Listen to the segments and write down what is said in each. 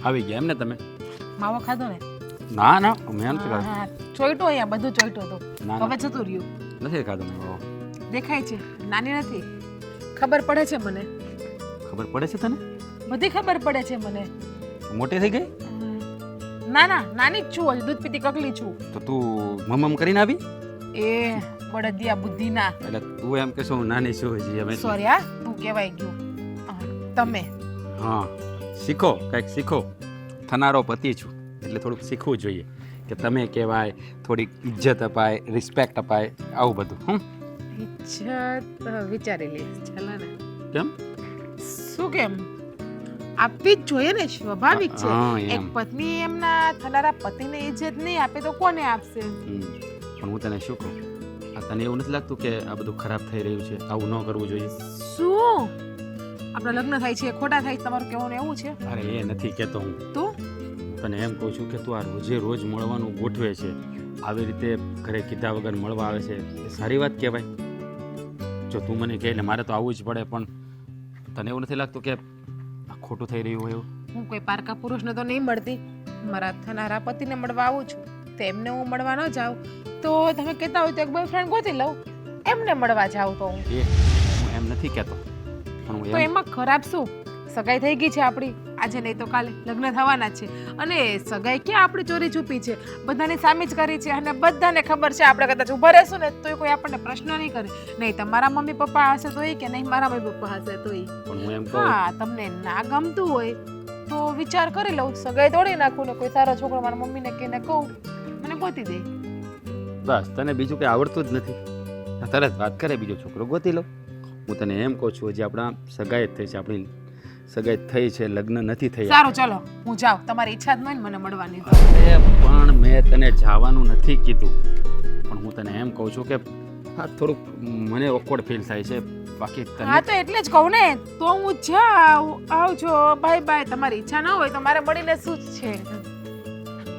આવી ગયા એમ ને તમે? માવો ખાધો ને? ના ના મેં નથી ખાધું. હા ચોઈટો અહીંયા બધું ચોઈટો તો ના હવે જતું રહ્યું. નથી ખાધું મેં. ઓહ, દેખાય છે નાની નથી. ખબર પડે છે મને, ખબર પડે છે તને? બધી ખબર પડે છે મને. મોટી થઈ ગઈ ના ના નાની જ છું, હજી દૂધ પીતી કકલી છું. તો તું મમ કરીને આવી? એ બળદિયા બુદ્ધિના. એટલે તું એમ કહેશો હું નાની છું હજી અમે. સોરી હા, તું કહેવાય ગયું. તમે હા શીખો, કંઈક શીખો. થનારો પતિ છું એટલે થોડુંક શીખવું જોઈએ કે તમે કહેવાય, થોડીક ઇજ્જત અપાય, રિસ્પેક્ટ અપાય, આવું બધું. ઇજ્જત વિચારી લઈશ. ચાલો ને. કેમ? શું કેમ? આપવી જ જોઈએ ને, સ્વાભાવિક છે. હા, એમ. એક પત્ની એમના થનારા પતિને ઇજ્જત નહીં આપે તો કોને આપશે? પણ હું તને શું કહું, આ તને એવું નથી લાગતું કે આ બધું ખરાબ થઈ રહ્યું છે? આવું ન કરવું જોઈએ. શું આપણા લગ્ન થાય છે ખોટા થાય છે, તમારું કહેવાનું એવું છે? અરે એ નથી કહેતો હું. તો હું તને એમ કહું છું કે તું આ રોજે રોજ મળવાનું ગોઠવે છે, આવી રીતે ઘરે કીધા વગર મળવા આવે છે, એ સારી વાત કહેવાય? જો તું મને કહે એટલે મારે તો આવવું જ પડે, પણ તને એવું નથી લાગતું કે આ ખોટું થઈ રહ્યું હોય એવું? હું કોઈ પારકા પુરુષને તો નહીં મળતી, મારા થનારા પતિને મળવા આવું છું. તેમને હું મળવા ન જાઉં તો તમે કહેતા હોય તો એક બોયફ્રેન્ડ ગોતી લઉં, એમને મળવા જાઉં તો હું. એ હું એમ નથી કહેતો, પણ હું તો એમ એમાં ખરાબ શું? સગાઈ થઈ ગઈ છે આપણી, આજે નહીં તો કાલે લગ્ન થવાના જ છે. અને સગાઈ ક્યાં આપણી ચોરી છુપી છે, બધાની સામે જ કરી છે. અને બધાને ખબર છે આપણે કદાચ ઊભા રહેશું ને તો કોઈ આપણને પ્રશ્ન નહીં કરે. નહીં તમારા મમ્મી પપ્પા હશે તોય કે નહીં મારા મમ્મી પપ્પા હશે તોય. પણ હું એમ કહું, હા તમને ના ગમતું હોય તો વિચાર કરી લઉં, સગાઈ તોડી નાખું ને કોઈ સારો છોકરો મારા મમ્મીને કહીને કહું મને ગોતી દે. બસ તને બીજું કંઈ આવડતું જ નથી, તરત વાત કરે બીજો છોકરો ગોતી લો. હું તને એમ કહું છું હજી આપણા સગાઈ જ થઈ છે, આપણી સગાઈ થઈ છે, લગ્ન નથી થઈ. સારું ચલો હું જાઉં, તમારી ઈચ્છા જ નહીં મને મળવાની. અરે પણ મેં તને જવાનું નથી કીધું, પણ હું તને એમ કહું છું કે હા થોડુંક મને ઓકવર્ડ ફીલ થાય છે. બાકી હા તને તો એટલે જ કહું ને, તો હું જાઉં. આવજો, બાય બાય. તમારી ઈચ્છા ન હોય તો મારે મળીને શું જ છે?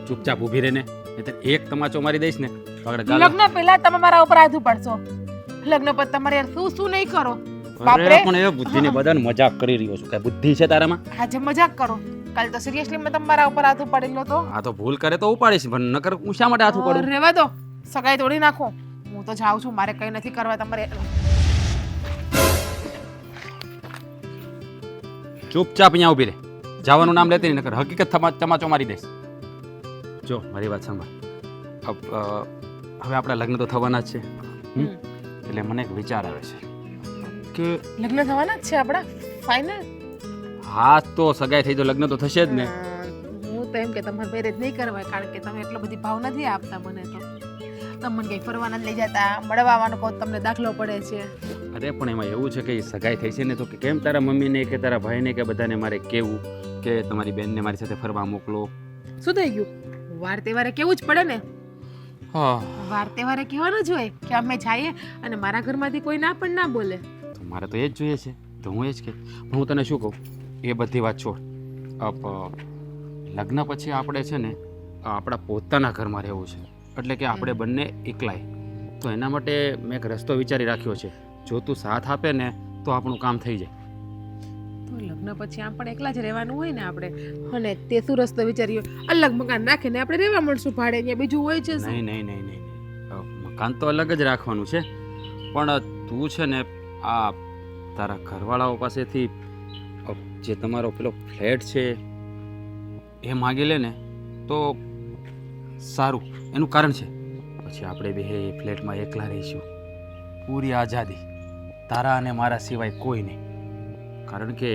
ચૂપચાપ ઊભી રહીને, નહીંતર એક તમાચો મારી દઈશ ને તો આગળ ગાલ. લગ્ન પહેલા તમે મારા ઉપર હાથ ઉપાડશો, લગ્ન પર તમારે યાર શું શું નહીં કરો. બાપરે અરે પણ એ બુદ્ધિને બધાને મજાક કરી રહ્યો છું, કઈ બુદ્ધિ છે તારામાં? આજે મજાક કરો, કાલે તો સિરિયસલી મેં તમારા ઉપર હાથ ઉપાડી લો તો આ તો ભૂલ કરે તો ઉપાડીશ, પણ નકર હું શા માટે હાથ ઉપાડું? રહેવા દો, સગાઈ તોડી નાખો. હું તો જાઉં છું, મારે કઈ નથી કરવા. તમારે ચૂપચાપ અહીંયા ઊભી રહે, જવાનું નામ લેતી નહીં, નકર હકીકત ચમાચો મારી દઈશ. જો મારી વાત સાંભળ, હવે આપણા લગ્ન તો થવાના જ છે, એટલે મને એક વિચાર આવે છે કે લગ્ન થવાના જ છે આપણા ફાઇનલ. હા તો સગાઈ થઈ તો લગ્ન તો થશે જ ને. હું તો એમ કે તમારે મેરેજ નહીં કરવા, કારણ કે તમે એટલો બધી ભાવ નથી આપતા મને. તો તમે મને કઈ ફરવા નથી લઈ જતા, મળવા આવવાનું કહો તમને દાખલો પડે છે. અરે પણ એમાં એવું છે કે એ સગાઈ થઈ છે ને, તો કે કેમ તારા મમ્મીને કે તારા ભાઈને કે બધાને મારે કહેવું કે તમારી બેનને મારી સાથે ફરવા મોકલો? શું થઈ ગયું? વાર તહેવારે કેવું જ પડે ને. હા વાર તહેવારે કહેવાનું જ હોય કે અમે જઈએ અને મારા ઘરમાંથી કોઈ ના પણ ના બોલે. તો મારે તો એ જ જોઈએ છે, તો હું એ જ કે હું તને શું કહું, એ બધી વાત છોડ. લગ્ન પછી આપણે છે ને આપણા પોતાના ઘરમાં રહેવું છે, એટલે કે આપણે બંને એકલાય. તો એના માટે મેં એક રસ્તો વિચારી રાખ્યો છે, જો તું સાથ આપે ને તો આપણું કામ થઈ જાય. તો લગ્ન પછી આમ પણ એકલા જ રહેવાનું હોય ને આપણે, અને તે શું રસ્તો વિચાર્યો? અલગ મકાન રાખીને આપણે રહેવા મળશું ભાડે, અહીંયા બીજું હોય છે શું? નહીં નહીં નહીં નહીં મકાન તો અલગ જ રાખવાનું છે, પણ તું છે ને આ તારા ઘરવાળાઓ પાસેથી જે તમારો પેલો ફ્લેટ છે એ માગી લે ને તો સારું. એનું કારણ છે પછી આપણે બે એ ફ્લેટમાં એકલા રહીશું, પૂરી આઝાદી, તારા અને મારા સિવાય કોઈ નહીં. કારણ કે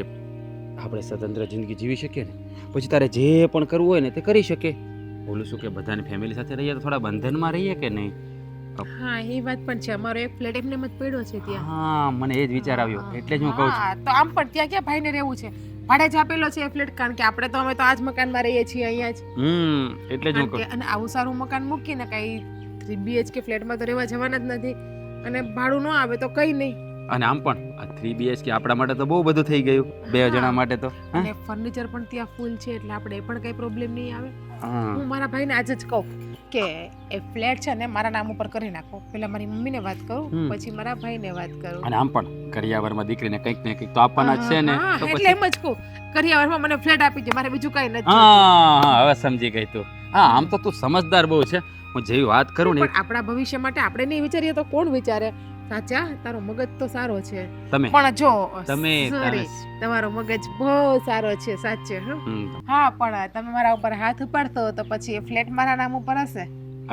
આપણે સ્વતંત્ર જિંદગી જીવી શકીએ ને, પછી તારે જે પણ કરવું હોય ને તે કરી શકે. બોલું છું કે બધાની ફેમિલી સાથે રહીએ તો થોડા બંધનમાં રહીએ કે નહીં? હા એ વાત પણ છે. અમારો એક ફ્લેટ એમને મત પડ્યો છે ત્યાં. હા મને એ જ વિચાર આવ્યો, એટલે જ હું કહું છું. હા તો આમ પણ ત્યાં ક્યાં ભાઈને રહેવું છે, ભાડે જ આપેલો છે એ ફ્લેટ. કારણ કે આપણે તો અમે તો આ જ મકાનમાં રહીએ છીએ અહીંયા જ. એટલે જ હું કહું. અને આવું સારું મકાન મૂકીને કઈ 3 BHK ફ્લેટમાં તો રહેવા જવાના જ નથી, અને ભાડું ન આવે તો કઈ નહીં. અને આમ પણ આ 3 BHK આપણા માટે તો બહુ બધું થઈ ગયું, બે જણા માટે તો. અને ફર્નિચર પણ ત્યાં ફૂલ છે, એટલે આપણે એ પણ કઈ પ્રોબ્લેમ નહીં આવે. હા હું મારા ભાઈને આજે જ કહું કે એ ફ્લેટ છે ને મારા નામ ઉપર કરી નાખો. પહેલા મારી મમ્મીને વાત કરું, હમ. પછી મારા ભાઈને વાત કરું. અને આમ પણ કરિયાવરમાં દીકરીને કંઈક ને કંઈક તો આપવાના જ છે ને હા, તો એટલે પછી એમ જ કહું કરિયાવરમાં મને ફ્લેટ આપી દે, મારે બીજું કઈ નથી. હા હવે સમજી ગઈ તું. હા આમ તો તું સમજદાર બહુ છે. હું જેવી વાત કરું ને પણ આપણા ભવિષ્ય માટે આપણે નહીં વિચારીએ તો કોણ વિચારે? સાચા તારો મગજ તો સારો છે, તમે પણ જો તમે sorry, તમારો મગજ બહુ સારો છે સાચે. હમ. હા પણ તમે મારા ઉપર હાથ ઉપાડતો તો પછી એ ફ્લેટ મારા નામ ઉપર હશે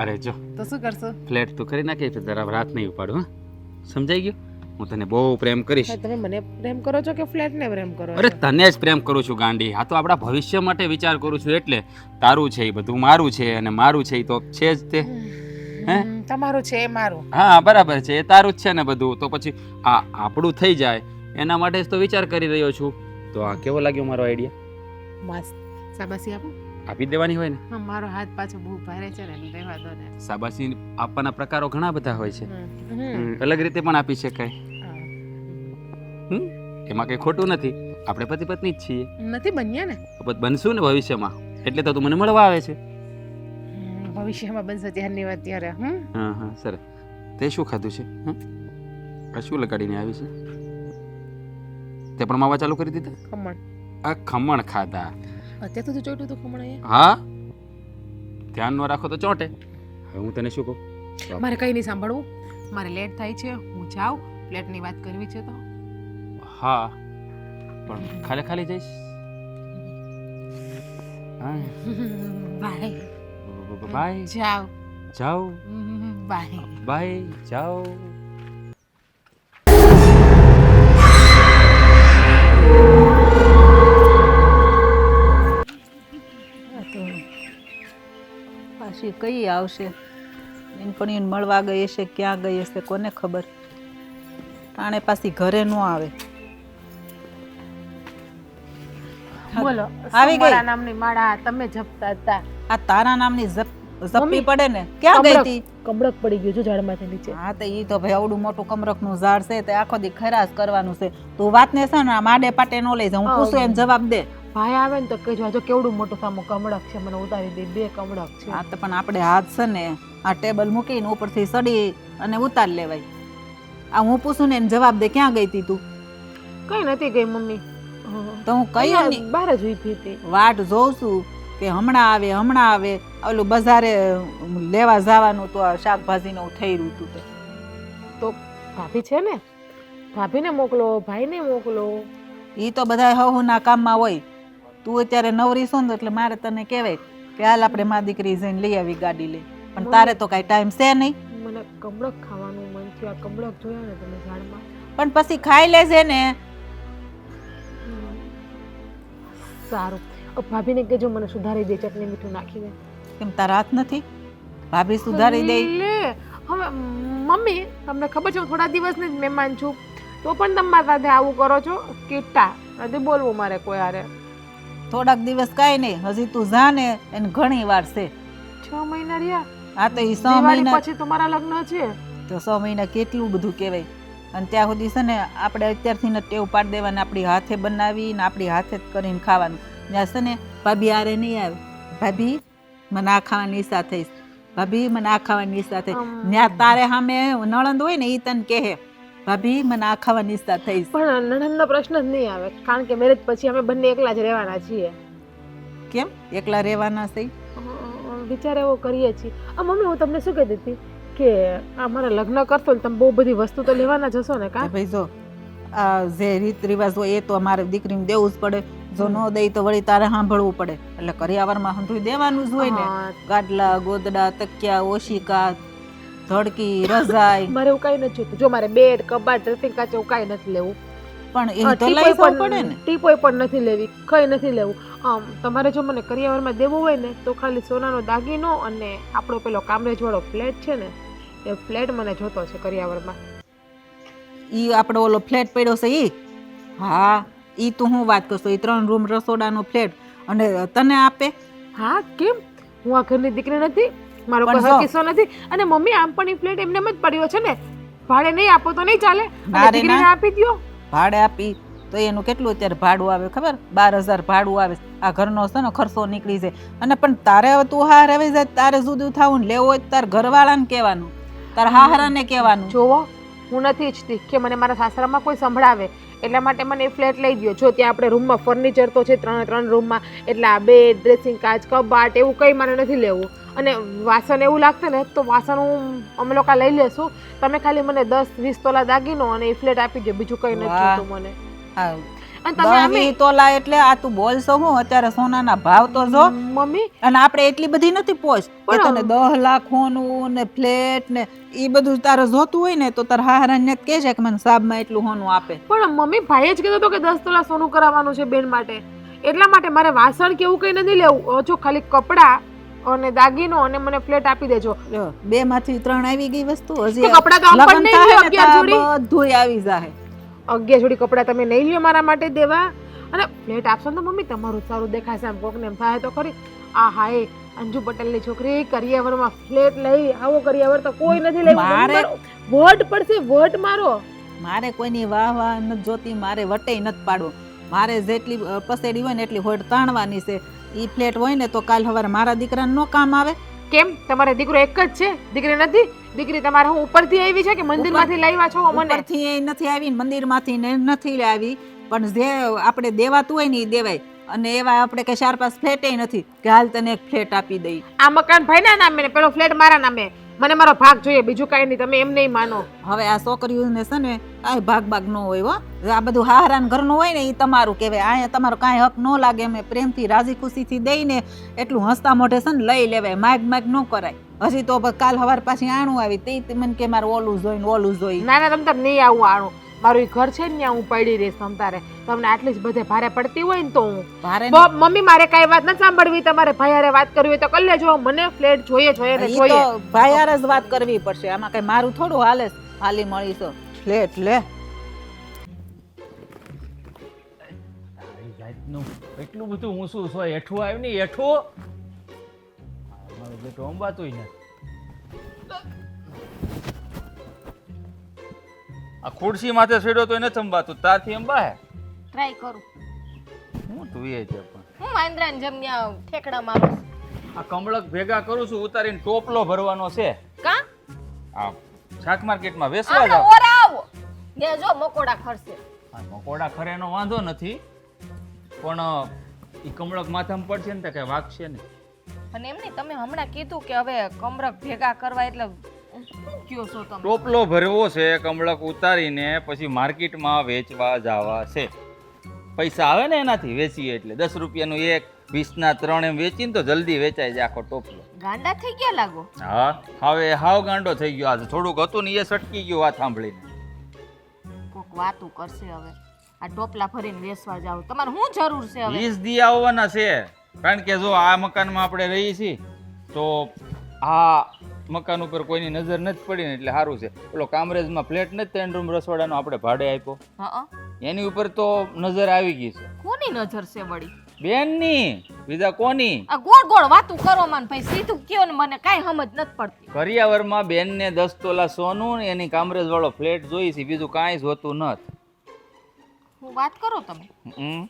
અરે જો તો શું કરશો? ફ્લેટ તું કરી નાખી તો જરા રાત નહીં ઉપાડું. હા સમજાઈ ગયું? હું તને બહુ પ્રેમ કરીશ. તમે મને પ્રેમ કરો છો કે ફ્લેટ ને પ્રેમ કરો અરે છો? તને જ પ્રેમ કરું છું ગાંડી. આ તો આપણા ભવિષ્ય માટે વિચાર કરું છું એટલે તારું છે એ બધું મારું છે અને મારું છે એ તો છે જ તે. હે? તમારું છે એ મારું. હા બરાબર છે એ તારું જ છે ને બધું. તો પછી આ આપણું થઈ જાય એના માટે જ તો વિચાર કરી રહ્યો છું. તો આ કેવો લાગ્યો મારો આઈડિયા? મસ્ત. શાબાશી આપો. આપી જ દેવાની હોય ને. હા, મારો હાથ પાછો બહુ ભારે છે ને એટલે રહેવા દો ને. શાબાશી આપવાના પ્રકારો ઘણા બધા હોય છે. હમ. અલગ રીતે પણ આપી શકાય. હા. એમાં કંઈ ખોટું નથી. આપણે પતિ પત્ની જ છીએ. નથી બન્યા ને. તો પછી બનશું ને ભવિષ્યમાં. એટલે તો તું મને મળવા આવે છે. ભવિષ્યમાં બનશે ત્યારની વાત ત્યારે. હા હા સરસ. તે શું ખાધું છે? આ શું લગાડીને આવી છે? તે પણ માવા ચાલુ કરી દીધા? ખમણ. આ ખમણ ખાધા. અત્યાર સુધી ચોટ્યું તો ખમણ અહીંયા. હા ધ્યાન ન રાખો તો ચોંટે. હવે હું તને શું કહું? મારે કઈ નહીં સાંભળવું. મારે લેટ થાય છે, હું જાઉં. ફ્લેટની વાત કરવી છે તો. હા પણ ખાલી ખાલી જઈશ. હા બાય. બાય. જાઓ. જાઓ. બાય. બાય જાઓ. પાછી કઈ આવશે? બેનપણીને મળવા ગઈ હશે, ક્યાં ગઈ હશે કોને ખબર. ટાણે પાછી ઘરે ન આવે. બોલો. આવી ગઈ. મારા નામની માળા તમે જપતા હતા. આ તારા નામની જપ્પી મમ્મી, પડે ને ક્યાં ગઈ હતી? કમળક પડી ગયું છે ઝાડમાંથી નીચે. હા તો ઈ તો ભાઈ આવડું મોટું કમરકનું ઝાડ છે તે આખો દી ખરાશ કરવાનું છે. તું વાતને છે ને માડે પાટે નો લઈ જા. હું પૂછું એમ જવાબ દે. ભાઈ આવે ને તો કહેજો આજો કેવડું મોટું સામું કમળક છે, મને ઉતારી દે. 2 કમળક છે. હા તો પણ આપણે હાથ છે ને આ ટેબલ મૂકીને ઉપરથી સડી અને ઉતાર લેવાય. આ હું પૂછું ને એમ જવાબ દે. ક્યાં ગઈ હતી તું? કઈ નથી ગઈ મમ્મી. તો હું કઈ અહીંયા બહાર જ ઊભી હતી. વાટ જોઉં છું કે હમણાં આવે. ઓલું બજારે લેવા જવાનું તો આ શાકભાજીનું થઈ રહ્યું હતું તે. તો ભાભી છે ને, ભાભીને મોકલો, ભાઈને મોકલો. ઈ તો બધા હવના કામમાં હોય. તું અત્યારે નવરી છો ને એટલે મારે તને કહેવાય કે હાલ આપણે મા દીકરી જઈને લઈ આવી ગાડી લઈ. પણ તારે તો કાંઈ ટાઈમ છે નહીં. મને કમળક ખાવાનું મન થયું. આ કમળક જોયા ને તમે ઝાડમાં. પણ પછી ખાઈ લેજે ને. સારું. ભાભીને કહેજો મને સુધારી દે, ચટણી મીઠું નાખીને. કેમ તારા હાથ નથી? ભાભી સુધારી દે. લે હવે મમ્મી તમને ખબર છે હું થોડા દિવસની જ મહેમાન છું, તો પણ તમે મારા સાથે આવું કરો છો. કીટા નથી બોલવું મારે કોઈ હારે. થોડાક દિવસ કાંઈ નહીં, હજી તું જા ને એને ઘણી વાર છે. 6 મહિના રહ્યા. હા તો ઈ 6 દિવાળી મહિના પછી તમારા લગ્ન છે. તો 6 મહિના કેટલું બધું કહેવાય. અને ત્યાં સુધી છે ને આપણે અત્યારથી ને ટેવ પાડી દેવાની. આપણી હાથે બનાવીને આપણી હાથે જ કરીને ખાવાનું. ત્યાં છે ને ભાભી આરે નહીં આવે. ભાભી મને આ ખાવાની ઈચ્છા થઈ, ભાભી મને આ ખાવાની ઈચ્છા થઈ. ત્યાં તારે સામે નણંદ હોય ને ઈ તને કહે ભાભી મને આ ખાવાની ઈચ્છા થઈ. પણ નણંદનો પ્રશ્ન જ નહીં આવે, કારણ કે મેરેજ પછી અમે બંને એકલા જ રહેવાના છીએ. કેમ એકલા રહેવાના છે? વિચાર એવો કરીએ છીએ. મમ્મી હું તમને શું કહેતી હતી કે અમારા લગ્ન કરશો ને તમે બહુ બધી વસ્તુ તો લેવાના જશો ને? કા ભાઈ જો આ જે રીત રિવાજ હોય એ તો અમારે દીકરીને દેવું જ પડે. જો ન દઈ તો વળી તારે સાંભળવું પડે. એટલે કરિયાવરમાં હંધુય દેવાનું જ હોય ને. ગાડલા, ગોદડા, તકિયા, ઓશિકા, ધડકી, રજાઈ. મારે એવું કઈ નથી જોતું. જો મારે બેડ, કબાટ, ડ્રેસિંગ કાચ એવું કઈ નથી લેવું. પણ એ તો લઈ જવું પડે ને. ટીપોય પણ નથી લેવી, કઈ નથી લેવું. તમારે જો મને કરિયાવરમાં દેવું હોય ને તો ખાલી સોનાનો દાગીનો અને આપણો પેલો કામરેજ વાળો ફ્લેટ છે ને એ ફ્લેટ મને જોતો છે કરિયાવરમાં. ઈ આપણો ઓલો ફ્લેટ પડ્યો છે ઈ? હા ઈ તું હું વાત કરશો? ઈ 3 રૂમ રસોડાનો ફ્લેટ અને તને આપે? હા કેમ? હું આ ઘરની દીકરી નથી? મારો કોઈ હક હિસ્સો નથી? અને મમ્મી આમ પણ ઈ ફ્લેટ એમને જ પડ્યો છે ને, ભાડે નહીં આપો તો નહીં ચાલે? દીકરીને આપી દ્યો. ભાડે આપી તો એનું કેટલું અત્યારે ભાડું આવે ખબર 12,000 ભાડું આવે આ ઘરનો છે ને ખર્ચો નીકળી જાય અને પણ તારે હવે તું હાર આવી જાય તારે જુદું થવું ને લેવો હોય તાર ઘરવાળાને કહેવાનું તાર હાહરાને કહેવાનું જોવો હું નથી ઈચ્છતી કે મને મારા સાસરામાં કોઈ સંભળાવે એટલા માટે મને એ ફ્લેટ લઈ દો જો ત્યાં આપણે રૂમમાં ફર્નિચર તો છે 3 રૂમમાં એટલે આ બેડ ડ્રેસિંગ કાચ કબાટ એવું કંઈ મારે નથી લેવું અને વાસણ એવું લાગશે ને તો વાસણ અમે લોકો લઈ લેશું તમે ખાલી મને 10-20 તોલા દાગીનો અને એ ફ્લેટ આપી દો બીજું કંઈ નથી જોતું મને હા અને તમે આમે 10 તોલા એટલે આ તું બોલશો હું અત્યારે સોનાના ભાવ તો જો મમ્મી અને આપણે એટલી બધી નથી પહોંચ કે તને 10 લાખ હોનું ને ફ્લેટ ને એ બધું તારે જોતું હોય ને તો તાર હાહરાને કહે છે કે મને સાબમાં એટલું હોનું આપે પણ મમ્મી ભાઈએ જ કીધું હતું કે 10 તોલા સોનું કરાવવાનું છે બેન માટે એટલા માટે મારે વાસણ કે એવું કંઈ નથી લેવું જો ખાલી કપડાં અને દાગીનો અને મને ફ્લેટ આપી દેજો 2 માંથી 3 આવી ગઈ વસ્તુ હજી તો કપડાં તો આમ પણ નહીં લ્યો, 11 જોડી. બધું આવી જાય 11 જોડી કપડાં તમે નહીં લ્યો મારા માટે દેવા અને ફ્લેટ આપશો ને તો મમ્મી તમારું સારું દેખાશે આમ કોકને એમ થાય તો ખરી આ હાય અંજુ પટેલની છોકરી કરિયાવરમાં ફ્લેટ લઈ આવો કરિયાવર તો કોઈ નથી લેવું વોટ પડશે વોટ મારો મારે કોઈની વાહ વાહ નથી જોતી મારે વટે નથી પાડવું મારે જેટલી પસેડી હોય ને એટલી હોડ તાણવાની છે ઈ ફ્લેટ હોય ને તો કાલ સવારે મારા દીકરાને નો કામ આવે કેમ તમારે દીકરો એક જ છે દીકરી નથી દીકરી તમારે હું ઉપરથી આવી છે કે મંદિરમાંથી લાવ્યા છો મને ઉપરથી એ નથી આવી મંદિરમાંથી ને નથી આવી પણ જે આપણે દેવાતું હોય ને ઈ દેવાય અને એવા આપણે કે 4-5 ફ્લેટ નથી કે હાલ તને એક ફ્લેટ આપી દઈ આ મકાન ભાઈના નામે ને પેલો ફ્લેટ મારા નામે મને મારો ભાગ જોઈએ બીજું કાંઈ નહીં તમે એમ નહીં માનો હવે આ છોકરીઓને છે ને આ ભાગ ન હોય હો આ બધું હાહરાન ઘરનું હોય ને એ તમારું કહેવાય અહીંયા તમારો કાંઈ હક ન લાગે અમે પ્રેમથી રાજી ખુશીથી દઈને એટલું હસતા મોઢે છે ને લઈ લેવાય માગ ન કરાય હજી તો કાલ સવાર પાછી આણું આવી તે મને કે મારે ઓલું જોઈ ના ના તમ તાર નહીં આવું આણું મારું ઈ ઘર છે ને ત્યાં હું પડી રહીશ તમ તારે તમને આટલી જ બધે ભારે પડતી હોય ને તો હું ભારે મમ્મી મારે કાંઈ વાત નથી સાંભળવી તમારે ભાઈ હારે વાત કરવી હોય તો કરી લેજો મને ફ્લેટ જોઈએ ને ઈ જોઈએ તો ભાઈ હારે જ વાત કરવી પડશે આમાં કઈ મારું થોડું હાલે છે. હાલી મળીશું ફ્લેટ લે એટલું બધું ઊંચું છે હેઠું આવ્યું ને હેઠું મારો બેટો અંબાતું ને આ ખુરશી માથે સીડો તો નથી અંબાતું તારથી અંબા હે ટ્રાય કરું હું તું એ છે પણ હું વાંદરાને જેમ ત્યાં ઠેકડા મારું આ કમળક ભેગા કરું છું ઉતારીને ટોપલો ભરવાનો છે કા આ શાક માર્કેટમાં વેચવા આપણે જાવ ઓરા આવો ને જો મકોડા ખરશે આ મકોડા ખરેનો વાંધો નથી પણ ઈ કમળક માથામાં પડશે ને તો કઈ વાગશે ને અને એમ નહીં તમે હમણાં કીધું કે હવે કમરક ભેગા કરવા એટલે શું કયો છો તમે ટોપલો ભરવો છે કમળક ઉતારીને પછી માર્કેટમાં વેચવા જવા છે પૈસા આવે ને એનાથી વેચીએ એટલે 10 રૂપિયાનું 1 20ના 3 એમ વેચીને તો જલ્દી વેચાઈ જાય આખો ટોપલો ગાંડા થઈ ગયા લાગો હા હવે હાવ ગાંડો થઈ ગયો આજે થોડુંક હતું ને એ સટકી ગયું વાત સાંભળીને કોક વાતું કરશે હવે આ ટોપલા ભરીને વેચવા જાવ તમારે શું જરૂર છે હવે 20 દી આવવાના છે કારણ કે જો આ મકાનમાં આપણે રહીએ છીએ તો આ મકાન ઉપર કોઈની નજર નથી પડી ને એટલે સારું છે પેલો કામરેજમાં ફ્લેટ નથી 3 રૂમ રસોડાનો આપણે ભાડે આપ્યો હા એની ઉપર તો નજર આવી ગઈ છે કોની નજર છે વળી બેનની બીજા કોની આ ગોળ ગોળ વાતું કરો માન ભાઈ સીધું કયો ને મને કાંઈ સમજ નથી પડતી કરિયાવરમાં બેનને 10 તોલા સોનું ને એની કામરેજ વાળો ફ્લેટ જોઈ છે બીજું કાંઈ જોતું નથી હું વાત કરો તમે હમ.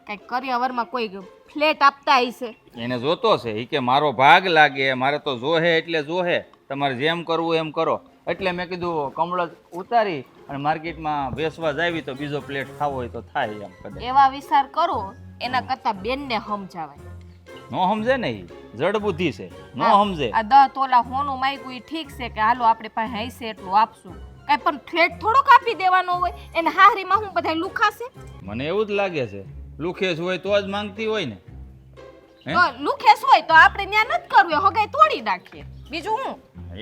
કઈક કરિયાવરમાં કોઈ ફ્લેટ આપતા હશે એને જોતો છે એ કે મારો ભાગ લાગે મારે તો જોહે એટલે જોહે તમારે જેમ કરવું એમ કરો એટલે મેં કીધું કમળક ઉતારી અને માર્કેટમાં વેચવા જાવી તો બીજો પ્લેટ ખાવો હોય તો થાય એમ કદાચ એવા વિચાર કરો એના કરતા બેનને સમજાવાય નો સમજે ને ઈ જડ બુદ્ધિ છે નો સમજે આ 10 તોલા હોનું માંગ્યું ઈ ઠીક છે કે હાલો આપણે પાસે હશે એટલું આપશું કઈ પણ ફ્લેટ થોડો કાપી દેવાનો હોય એને હાહરીમાં હું બધા લુખાશે મને એવું જ લાગે છે લુખેશ હોય તો જ માંગતી હોય ને હે? તો લુખેસ હોય તો આપણે ત્યાં નથી કરવું એ હગાઈ તોડી નાખીએ બીજું હું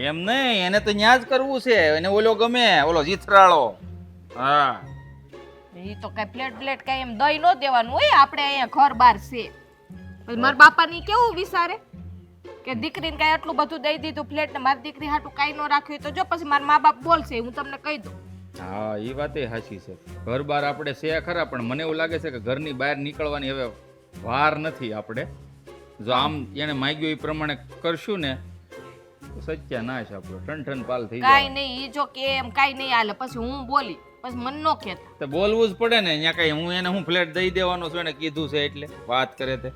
એમ નહીં એને તો ન્યા જ કરવું છે એને ઓલો ગમે ઓલો જીથરાળો હા એ તો કઈ પ્લેટ કઈ એમ દઈ ન દેવાનું હોય આપણે અહીંયા ઘર બાર છે પછી મારા બાપાની કેવું વિચારે કે દીકરીને કઈ આટલું બધું દઈ દીધું ફ્લેટ ને મારી દીકરી હાટું કઈ ન રાખ્યું તો જો પછી મારા મા બાપ બોલશે હું તમને કહી દઉં હા એ વાત એ સાચી છે ઘર બહાર આપણે છે ખરા પણ મને એવું લાગે છે કે ઘરની બહાર નીકળવાની હવે વાર નથી આપણે જો આમ એને માંગ્યું એ પ્રમાણે કરશું ને તો સત્યા નાશ આપણો ઠન પાલ થઈ કાઈ જાય નહીં ઈ જો કે એમ કાઈ નહીં હાલે પછી હું બોલી પછી મન નો કહેતા. તો બોલવું જ પડે ને. અહીંયા કઈ હું એને હું ફ્લેટ દઈ દેવાનો છું એને કીધું છે એટલે વાત કરે તે.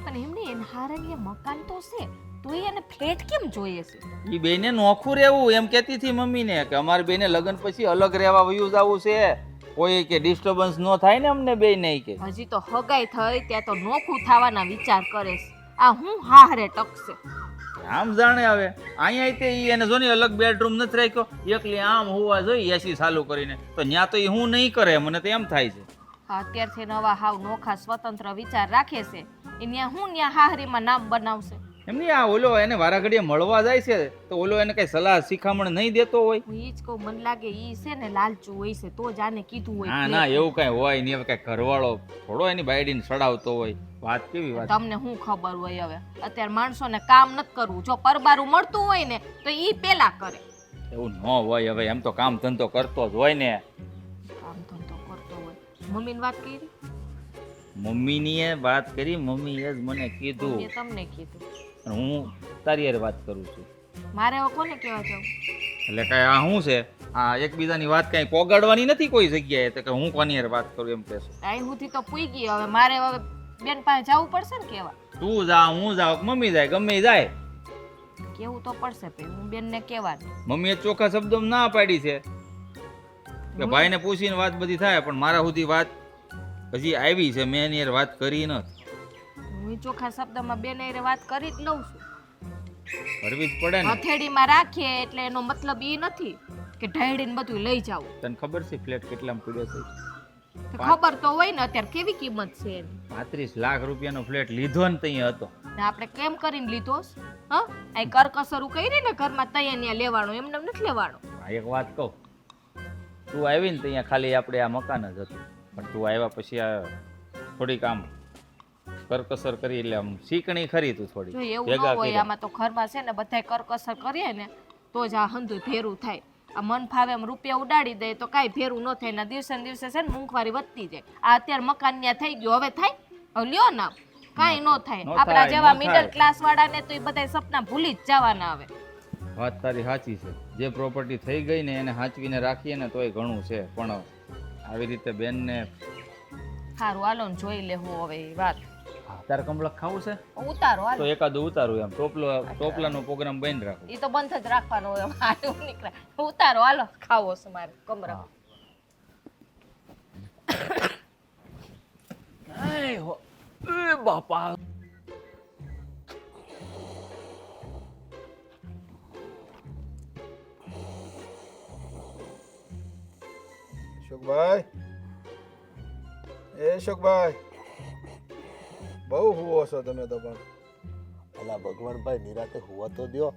પણ એમને એન હારંગે મકાન તો છે, તો એને ફ્લેટ કેમ જોઈએ છે? એ બેને નોખું રહેવું એમ કહેતી હતી મમ્મીને કે અમારે બેને લગ્ન પછી અલગ રહેવા વયું જવું છે, કોઈ કે ડિસ્ટર્બન્સ ન થાય ને અમને બે નહીં કે. હજી તો હગાઈ થઈ ત્યાં તો નોખું થવાના વિચાર કરે છે. આ હું હારે ટકશે. આમ જાણે હવે અહીંયા તે ઈ એને જો ને અલગ બેડરૂમ નથી રાખ્યો, એકલી આમ હોવા જોઈએ એસી ચાલુ કરીને, તો ન્યા તો એ હું નહીં કરે, મને તો એમ થાય છે. અત્યારથી નવા હાવ નોખા સ્વતંત્ર વિચાર રાખે છે. એ ન્યા હું ન્યા હાહરીમાં નામ બનાવશે. એમની આ ઓલો એને વારા ઘડીએ મળવા જાય છે તો ઓલો એને કઈ સલાહ શિખામણ નહીં દેતો હોય. હું ઈ જ કહું, મને લાગે ઈ છે ને લાલચુ હોય છે, તો જ આને કીધું હોય. ના ના એવું કઈ હોય નહીં. હવે કઈ ઘરવાળો થોડો એની બાયડીને સડાવતો હોય. વાત કેવી વાત. તમને શું ખબર હોય હવે? અત્યારે માણસોને કામ નથી કરવું. જો પરબારું મળતું હોય ને તો ઈ પેલા કરે. એવું ન હોય. હવે એમ તો કામ ધંધો કરતો જ હોય ને. કામ ધંધો કરતો હોય. મમ્મીની વાત કરી? મમ્મીની એ વાત કરી, મમ્મીએ જ મને કીધું. મમ્મીએ તમને કીધું. અને હું તારી હારે વાત કરું છું. મારે હવે કોને કહેવા જાવ? એટલે કઈ આ શું છે? આ એકબીજાની વાત કઈ પોગાડવાની નથી કોઈ જગ્યાએ, તો કે હું કોની હારે વાત કરું એમ કહેશો. અહીં સુધી તો પૂઈ ગઈ. હવે મારે હવે બેન પાસે જવું પડશે ને કેવા. તું જા, હું જાઉં, મમ્મી જાય, ગમે ઈ જાય. કેવું તો પડશે ભાઈ, હું બેનને કહેવાનું. મમ્મીએ ચોખ્ખા શબ્દોમાં ના પાડી છે કે ભાઈને પૂછીને વાત બધી થાય, પણ મારા સુધી વાત હજી આવી છે, મેં એની હારે વાત કરી નથી. હું ચોખ્ખા શબ્દમાં બેન હારે વાત કરી જ લઉં છું. કરવી જ પડે ને. હથેળીમાં રાખીએ એટલે એનો મતલબ ઈ નથી કે ઢાળીને બધું લઈ જાવ. તને ખબર છે ફ્લેટ કેટલામાં પડ્યો છે? ખબર તો હોય ને અત્યારે કેવી કિંમત છે એની. 35 લાખ રૂપિયાનો ફ્લેટ લીધો ને ત્યાં હતો. ને આપણે કેમ કરીને લીધો છે? હા, આ કરકસરું કરી ને ઘરમાં તૈયાર લેવાનો, એમને નથી લેવાનો. આ એક વાત કહું, તું આવી ને ત્યાં ખાલી આપણે આ મકાન જ હતું, પણ તું આવ્યા પછી આ થોડીક આમ કરકસર કરી, એટલે આમ શીકણી ખરી તું થોડી જો એવું ન ભેગા હોય, કર્યા. આમાં તો ઘરમાં છે ને બધાય કરકસર કરીએ ને તો જ આ હંધુય ભેરું થાય. આ મન ફાવે એમ રૂપિયા ઉડાડી દે તો કાંઈ ભેરું ન થાય. ના દિવસે ને દિવસે છે ને મોંઘવારી વધતી જાય. આ અત્યારે મકાન ન્યા થઈ ગયો, હવે થાય? હવે લ્યો ના, કાંઈ ન થાય. ન આપણા થાય, જેવા ન મિડલ થાય. ક્લાસ વાળાને તો એ બધા સપના ભૂલી જ જવાના હવે. વાત તારી સાચી છે. જે પ્રોપર્ટી થઈ ગઈ ને એને સાચવીને રાખીએ ને તોય ઘણું છે, પણ આવી રીતે બેનને. સારું હાલો ને જોઈ લેવું હવે એ વાત. તારે કમળક ખાવું છે ઉતારો હાલો. તો એકાદું ઉતારું, એમ ટોપલાનો પ્રોગ્રામ બંધ રાખો. એ તો બંધ જ રાખવાનો હોય. મારું નીકળે. ઉતારો હાલો, ખાવો છે મારે કમરા. બાપા અશોકભાઈ, અશોકભાઈ, બહુ હુવો છો તમે તો. પણ અલા ભગવાનભાઈ નિરાતે હુવા તો દ્યો.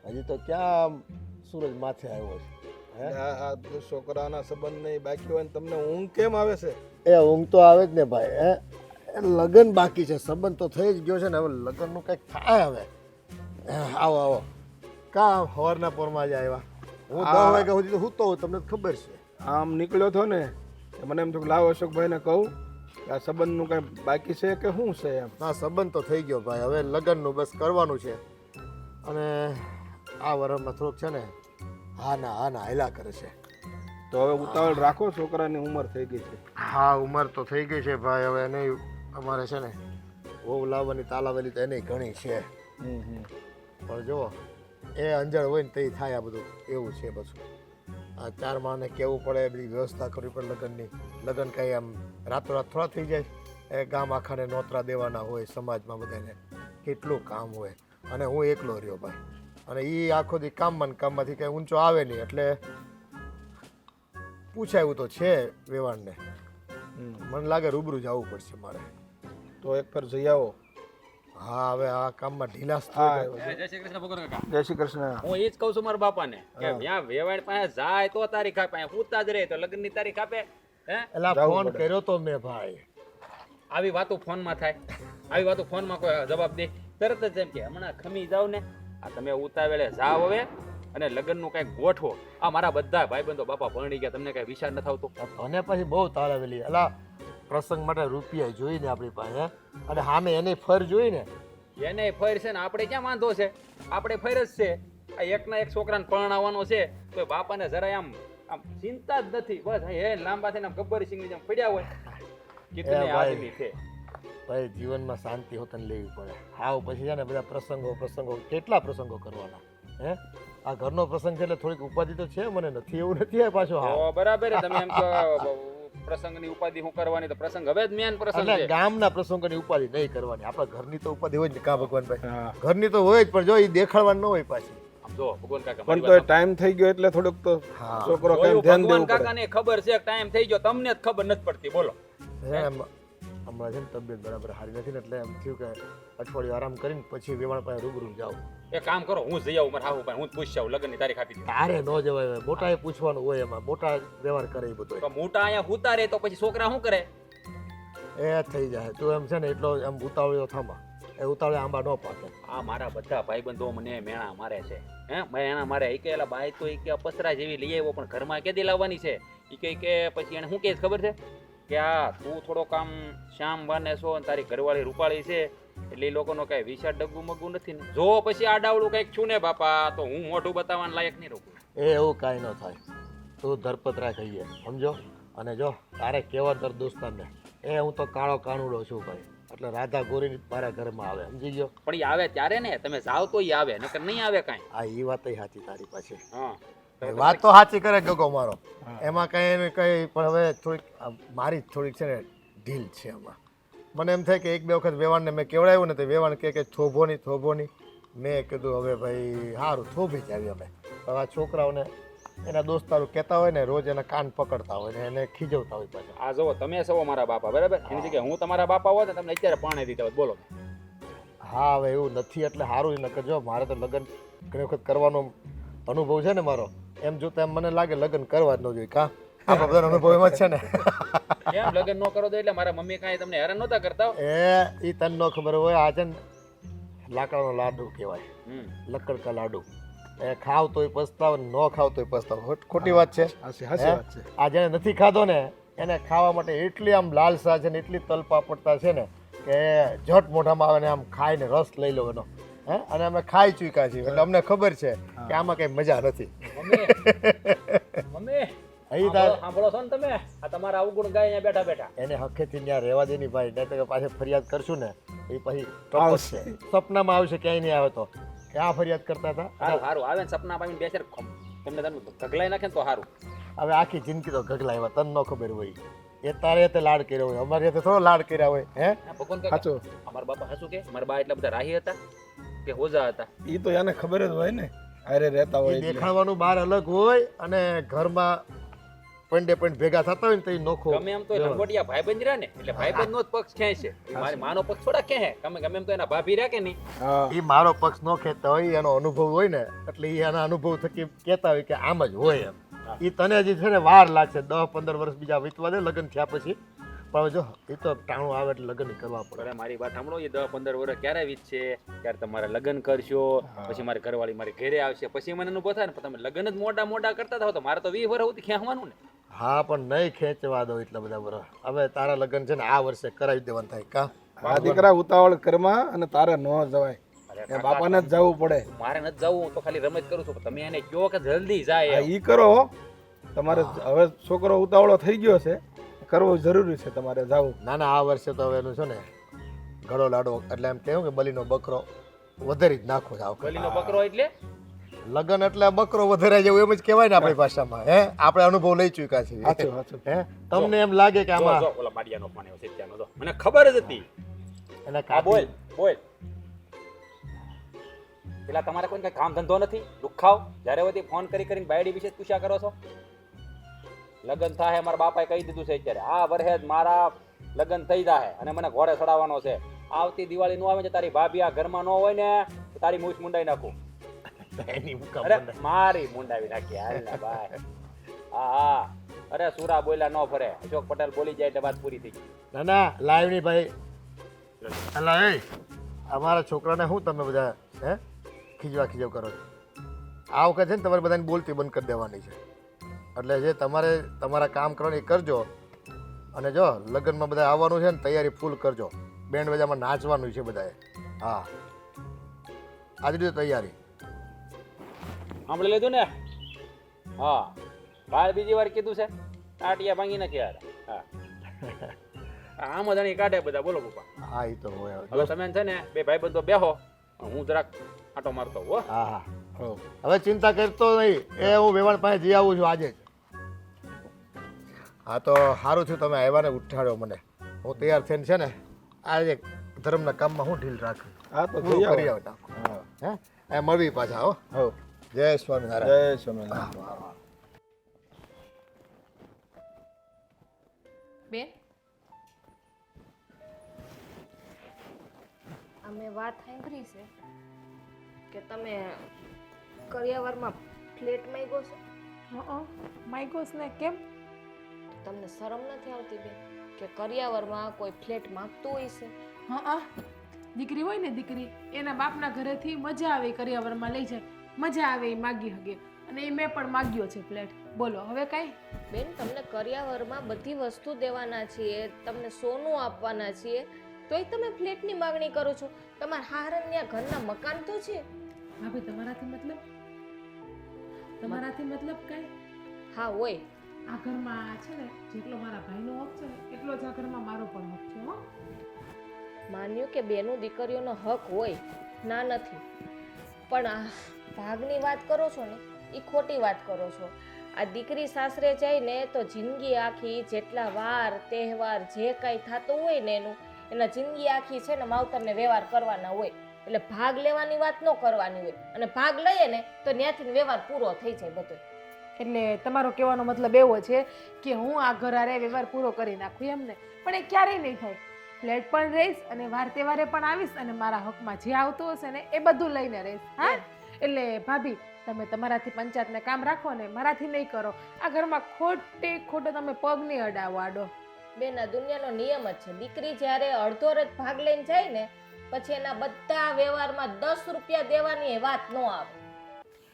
હજી તો ક્યાં સૂરજ માથે આવ્યો છે? આ છોકરાના સંબંધ નહીં બાકી હોય ને તમને ઊંઘ કેમ આવે છે? એ ઊંઘ તો આવે જ ને ભાઈ. એ લગ્ન બાકી છે, સંબંધ તો થઈ જ ગયો છે ને, હવે લગ્નનું કંઈક થાય. હવે આવો આવો. કા સવારના પોરમાં જ આવ્યા? હું 10 વાગ્યા સુધી તો સૂતો હોઉં, તમને ખબર છે. આમ નીકળ્યો હતો ને મને એમ થયું કે લાવો અશોકભાઈને કહું કે આ સંબંધનું કંઈ બાકી છે કે શું છે એમ. ના, સંબંધ તો થઈ ગયો ભાઈ. હવે લગ્નનું બસ કરવાનું છે. અને આ વરમાં થોડુંક છે ને હા ના હાયલા કરે છે. તો હવે ઉતાવળ રાખો, છોકરાની ઉંમર થઈ ગઈ છે. હા, ઉંમર તો થઈ ગઈ છે ભાઈ. હવે એને અમારે છે ને વહુ લાવવાની તાલાવેલી તો એને ઘણી છે. પણ જો એ અંજળ હોય ને તે થાય આ બધું, એવું છે. પાછું આ 4 માણને કહેવું પડે, બધી વ્યવસ્થા કરવી પડે લગ્નની. લગ્ન કાંઈ આમ રાતોરાત થોડા થઈ જાય. એ ગામ આખાને નોતરા દેવાના હોય, સમાજમાં બધાને કેટલું કામ હોય. અને હું એકલો રહ્યો ભાઈ. અને એ આખો દી કામમાંથી કંઈ ઊંચો આવે નહીં. એટલે પૂછાયું તો છે વેવાણને. મને લાગે રૂબરૂ જવું પડશે મારે. તો એક ફેર જઈ આવો. હા, હવે આ કામમાં ઢીલાસ થઈ ગયો છે. જય શ્રી કૃષ્ણ ભગવાન કાકા. જય શ્રી કૃષ્ણ. હું એ જ કહું છું મારા બાપાને કે ત્યાં વેવાડ પાસે જાય તો તારીખ આપે, અહીંયા પૂછતા જ રહે તો લગ્નની તારીખ આપે. હે એલા ફોન કર્યો તો મેં ભાઈ. આવી વાતો ફોનમાં થાય, આવી વાતો ફોનમાં કોઈ જવાબ દે તરત જ એમ કે હમણાં ખમી જાવ ને, આ તમે ઉતાવેળે જાવ હવે અને લગ્નનું કંઈક ગોઠવો. આ મારા બધા ભાઈબંધો બાપા ભણી ગયા, તમને કઈ વિચાર ન થતો? અને પછી બહુ તાળાવેલી. એલા પ્રસંગ માટે રૂપિયા જોઈને આપણી પાસે, અને સામે એને ફર જોઈને. એને ફેર છે ને આપણે ક્યાં વાંધો છે? આપણે ફેર જ છે. આ એકના એક છોકરાને પરણાવવાનો છે તો બાપાને જરાય આમ આમ ચિંતા જ નથી બસ હે લાંબા થઈને આમ ગબ્બર સિંહની જેમ પડ્યા હોય કીધું એ નહીં ભાઈ. આદમી છે. ભાઈ જીવનમાં શાંતિ હોતને લેવી પડે. હાવ પછી છે ને બધા પ્રસંગો કેટલા પ્રસંગો કરવાના હે? આ ઘરનો પ્રસંગ છે એટલે થોડીક ઉપાધિ તો છે, મને નથી એવું નથી આ પાછો. હા તો બરાબર છે, તમે એમ કહો પ્રસંગની ઉપાધિ હું કરવાની, તો પ્રસંગ હવે જ મેન પ્રસંગ એટલે છે. ગામના પ્રસંગોની ઉપાધિ નહીં કરવાની. આપણા ઘરની તો ઉપાધિ હોય જ ને કા ભગવાનભાઈ? હા ઘરની તો હોય જ, પણ જો એ દેખાડવાનું ન હોય પાછી. આમ જો ભગવાન કાકા પણ મારી તો ટાઈમ થઈ ગયો એટલે થોડુંક તો હા છોકરો વાત કેમ જોયું, ધ્યાન ભગવાન દેવું પડે. કાકાને ખબર છે ટાઈમ થઈ ગયો, તમને જ ખબર નથી પડતી. બોલો હમણાં છે ને તબિયત બરાબર સારી નથી ને એટલે એમ થયું કે અઠવાડિયું આરામ કરીને પછી વેવાણ પાસે રૂબરૂ જાવ. એક કામ કરો, હું જઈ આવું મારા હાહુ પાસે, હું જ પૂછી આવું લગ્નની તારીખ આપી દઉં. તારે ન જવાય, મોટા એ પૂછવાનું હોય, એમાં મોટા વ્યવહાર કરે એ બધો. તો મોટા અહીંયા હુતા રહે તો પછી છોકરા શું કરે? એ થઈ જાય. તું એમ છે ને એટલો એમ ઉતાવળ્યો થામા, એ ઉતાવળે આંબા ન પાકે. આ મારા બધા ભાઈબંધો મને મેણા મારે છે, હે મેણા મારે. એ કે એલા બાઈ તો એ કે પસરા જેવી લઈ આવ્યો, પણ ઘરમાં કેદી લાવવાની છે? એ કે પછી એને શું કહે છે ખબર છે કે આ તું થોડોક આમ શ્યામ બાને છો અને તારી ઘરવાળી રૂપાળી છે એટલે એ લોકોનો કઈ વિચાર ડગું મગું નથી ને. જો પછી આ ડાવડું કંઈક છું ને બાપા તો હું મોઢું બતાવવાનું લાયક નહીં રોકું. એ એવું કાંઈ ન થાય. તું ધરપતરા કહીએ સમજો. અને જો તારે કહેવા તાર દોસ્તારને એ હું તો કાળો કાનુડો છું ભાઈ, એટલે રાધા ગોરી મારા ઘરમાં આવે, સમજી ગયો? પણ એ આવે ત્યારે ને, તમે જાઓ તો એ આવે, નકર નહીં આવે કાંઈ. આ એ વાત સાચી તારી પાછી. હા વાત તો સાચી કરે ગગો મારો, એમાં કઈ ને કઈ. પણ હવે થોડીક મારી થોડીક છે ને ઢીલ છે એમાં. મને એમ થાય કે એક બે વખત વેવાણને મેં કેવડાવ્યું ને તો વેવાણ કે થોભો નહીં. મેં કીધું હવે ભાઈ સારું થોભી જ આવી અમે. હવે આ છોકરાઓને એના દોસ્તારો કહેતા હોય ને રોજ એના કાન પકડતા હોય ને એને ખીજવતા હોય પાછા. આ જુઓ તમે છો મારા બાપા, બરાબર? એની જગ્યાએ હું તમારા બાપા હોત ને તમને અત્યારે પાણી દીધા હોત. બોલો. હા હવે એવું નથી એટલે સારું ન કરજો. મારે તો લગ્ન ઘણી વખત કરવાનો અનુભવ છે ને મારો, એમ જોતા એમ મને લાગે લગ્ન કરવા જ ન જોઈએ. કા આપણા બધા અનુભવ એમ જ છે ને. કેમ લગ્ન ન કરો તો એટલે મારા મમ્મી કાંઈ તમને હેરાન નહોતા કરતા? એ તને ન ખબર હોય, આ છે ને લાકડાનો લાડુ કહેવાય, લક્કડ કા લાડુ. એ ખાવ તોય પસ્તાવ, ન ખાવ તોય પસ્તાવ. ખોટી વાત છે? હાચી વાત છે. આ જેને નથી ખાધો ને એને ખાવા માટે એટલી આમ લાલસા છે ને એટલી તલપાપડતા છે ને કે ઝટ મોઢામાં આવે ને આમ ખાઈને રસ લઈ લો એનો. હે અને અમે ખાઈ ચૂક્યા છીએ એટલે અમને ખબર છે કે આમાં કઈ મજા નથી. મમ્મી અહીં તાર સાંભળો છો ને તમે? આ તમારા અવગુણ ગાય અહીંયા બેઠા બેઠા. એને હકેથી ત્યાં રહેવા દે ની ભાઈ, નહીં તો પાછી ફરિયાદ કરશું ને એ પછી ટપક છે. સપનામાં આવશે, ક્યાંય નહીં આવે તો. ક્યાં ફરિયાદ કરતા હતા? સારું સારું આવે ને સપના પામીને બેસે તમને તમે ગગલાઈ નાખે ને તો સારું. હવે આખી જિંદગી તો ગગલાવ્યા, તને ન ખબર હોય. એ તારે તે લાડ કર્યો હોય, અમારે રીતે થોડો લાડ કર્યા હોય. હે ભગવાન સાચું. અમારા બાપા હાચું કે મારા બા એટલા બધા રાહી હતા કે હોજા હતા? ઈ તો એને ખબર જ હોય ને, હારે રહેતા એ હોય એટલે. દેખાડવાનું બહાર અલગ હોય અને ઘરમાં પંડે ભેગા થતા હોય ને તો એ નોખો. ગમે એમ તો એ લંગોટિયા ભાઈબંધ રહ્યા ને એટલે ભાઈબંધ નો જ પક્ષ ખેંચે. એ મારી માનો પક્ષ થોડા ખેંચે. ગમે એમ તો એના ભાભી રહ્યા કે નહીં? હા એ મારો પક્ષ ન ખેંચતા હોય, એનો અનુભવ હોય ને એટલે એ એના અનુભવ થકી કહેતા હોય કે આમ જ હોય એમ. એ તને હજી છે ને વાર લાગશે, 10-15 વર્ષ બીજા વીતવા દે લગ્ન થયા પછી. પણ જો એ તો ટાણું આવે એટલે લગ્ન કરવા પડે. અરે મારી વાત સાંભળો, એ 10-15 વર્ષ ક્યારે વીતશે? ત્યારે તમારે લગ્ન કરશો, પછી મારી ઘરવાળી મારી ઘરે આવશે, પછી મને અનુભવ થાય ને. પણ તમે લગ્ન જ મોટા કરતા થાવ તો મારે તો 20 વર્ષ સુધી ખેંચવાનું ને. હા પણ નહીં ખેંચવા દો એટલા બધા વર્ષ. હવે તારા લગ્ન છે ને આ વર્ષે કરાવી દેવાનું થાય. કા આ દીકરા ઉતાવળ કરમાં અને તારે ન જવાય, એ બાપાને જ જવું પડે. મારે નથી જવું, હું તો ખાલી રમત કરું છું. તમે એને કહો કે જલ્દી જાય. આ ઈ કરો. તમારે હવે છોકરો ઉતાવળો થઈ ગયો છે, કરવો જરૂરી છે, તમારે જવું. ના ના આ વર્ષે તો હવે એનું છે ને ઘડો લાડો એટલે એમ કહેવું કે બલીનો બકરો વધારી જ નાખો છે. ગલીનો બકરો એટલે લગન એટલે બકરો વધારે જેવું એમ જ કહેવાય ને આપણી ભાષામાં. હે આપણે અનુભવ લઈ ચૂક્યા છીએ. સાચું સાચું. હે તમને એમ લાગે કે આમાં જો ઓલા માડિયાનો ફોન આવ્યો છે ત્યાંનો, તો મને ખબર જ હતી. એના હા બોલ બોલ. પેલા તમારે કોઈ કઈ કામ ધંધો નથી? દુખાવ જ્યારે વધી ફોન કરીને બાયડી વિશે પૂછ્યા કરો છો? લગ્ન થાય મારા બાપાએ કહી દીધું છે અત્યારે, આ વર્ષે જ મારા લગ્ન થઈ જાય અને મને ઘોડે ચડાવવાનો છે. આવતી દિવાળી નો આવે છે, તારી ભાભી આ ઘરમાં ન હોય ને તો તારી મૂછ મુંડાઈ નાખું. એની મુકામ અરે બંધ. મારી મુંડાવી નાખી હાલ ને ભાઈ. હા હા અરે સુરા બોલ્યા ન ફરે. અશોક પટેલ બોલી જાય એટલે વાત પૂરી થઈ ગઈ. ના ના લાઈવ ની ભાઈ. અલા એ અમારા છોકરાને શું તમે બધા હે ખીજવ કરો છો? આ વખત છે ને તમારે બધાને બોલતી બંધ કરી દેવાની છે. એટલે જે તમારે તમારા કામ કરવાની એ કરજો. અને જો લગ્નમાં બધા આવવાનું છે ને તૈયારી ફૂલ કરજો. બેન્ડ બજારમાં નાચવાનું છે બધાએ. હા આજે તૈયારી. સાંભળી લીધું ને? હા બાળ બીજી વાર કીધું છે ટાટિયા ભાંગી નાખી યાર. હા આમ જાણી કાઢે બધા. બોલો પપ્પા. હા એ તો હોય હવે તમે છે ને બે ભાઈબંધો બેહો, હું જરાક આટો મારતો હો. હા હા હવે ચિંતા કરતો નહીં, એ હું વેવાણ પાસે જઈ આવું છું આજે જ. હા તો સારું થયું તમે આવ્યા ને ઉઠાડ્યો મને. હું તૈયાર થઈને છે ને આજે ધર્મના કામમાં હું ઢીલ રાખું. હા તો પૂરું જઈ આવો. કરી આવતા હે એ મળવી પાછા હો. જય સ્વામિનારાયણ. જય સ્વામિનારાયણ. બેન અમે વાત સાંભળી છે કે તમે કરિયાવરમાં ફ્લેટ માંગ્યો છે. માયગોસ ને કેમ? તમને શરમ નથી આવતી બેન કે કરિયાવરમાં કોઈ ફ્લેટ માંગતું હોય છે? દીકરી હોય ને દીકરી, એના બાપના ઘરેથી મજા આવે કરિયાવરમાં લઈ જાય, મજા આવે એ માગી હગે, અને એ મેં પણ માગ્યો છે ફ્લેટ. બોલો હવે કાંઈ? બેન તમને કરિયાવરમાં બધી વસ્તુ દેવાના છીએ, તમને સોનું આપવાના છીએ, તોય તમે ફ્લેટની માંગણી કરો છો. તમારા હારન્યા ઘરના મકાન તો છે. ભાભી તમારાથી મતલબ કાંઈ? હા હોય. આ ઘરમાં છે ને જેટલો મારા ભાઈનો હક છે ને એટલો જ આ ઘરમાં મારો પણ હક છે. હો, માન્યું કે બેનું દીકરીઓનો હક હોય, ના નથી, પણ આ ભાગની વાત કરો છો ને એ ખોટી વાત કરો છો. આ દીકરી સાસરે જાય ને તો જિંદગી આખી જેટલા વાર તહેવાર જે કાંઈ થતું હોય ને એના જિંદગી આખી છે ને માવતરને વ્યવહાર કરવાના હોય. એટલે ભાગ લેવાની વાત ન કરવાની હોય, અને ભાગ લઈએ ને તો ત્યાંથી વ્યવહાર પૂરો થઈ જાય બધો. એટલે તમારો કહેવાનો મતલબ એવો છે કે હું આ ઘર હારે વ્યવહાર પૂરો કરી નાખું એમને? પણ એ ક્યારેય નહીં થાય. ફ્લેટ પણ રહીશ અને વાર તહેવારે પણ આવીશ, અને મારા હકમાં જે આવતું હશે ને એ બધું લઈને રહીશ. હા, એટલે ભાભી તમે તમારાથી પંચાયતને કામ રાખો ને, મારાથી નહીં કરો. આ ઘરમાં ખોટો તમે પગ નહીં અડાવો આડો. બેન આ દુનિયાનો નિયમ જ છે, દીકરી જ્યારે અડધો રથ ભાગ લઈને જાય ને પછી એના બધા વ્યવહારમાં 10 રૂપિયા દેવાની એ વાત ન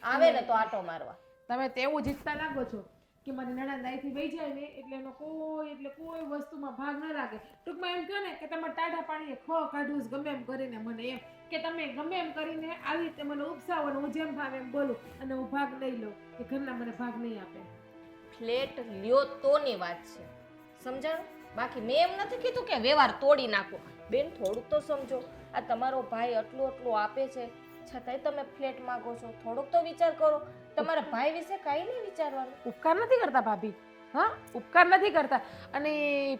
આવે ને તો આટો મારવા. તમે તો એવું જીતતા લાગો છો કે મારી નણંદ અહીંથી વહી જાય ને એટલે એનો કોઈ વસ્તુમાં ભાગ ન લાગે. ટૂંકમાં એમ કહો ને કે તમે ટાઢા પાણીએ ખો કાઢવું જ ગમે એમ કરીને મને, એમ કે તમે ગમે એમ કરીને આવી રીતે મને ઉપસાવો ને હું જેમ ભાવે એમ બોલું અને હું ભાગ નહીં લઉં, કે ઘરના મને ભાગ નહીં આપે. ફ્લેટ લ્યો તોની વાત છે, સમજાણું? બાકી મેં એમ નથી કીધું કે વ્યવહાર તોડી નાખો. બેન થોડુંક તો સમજો, આ તમારો ભાઈ આટલું આપે છે છતાંય તમે ફ્લેટ માંગો છો. થોડુંક તો વિચાર કરો. તમારા ભાઈ વિશે કાંઈ નહીં વિચારવાનું. ઉપકાર નથી કરતા ભાભી, હા ઉપકાર નથી કરતા. અને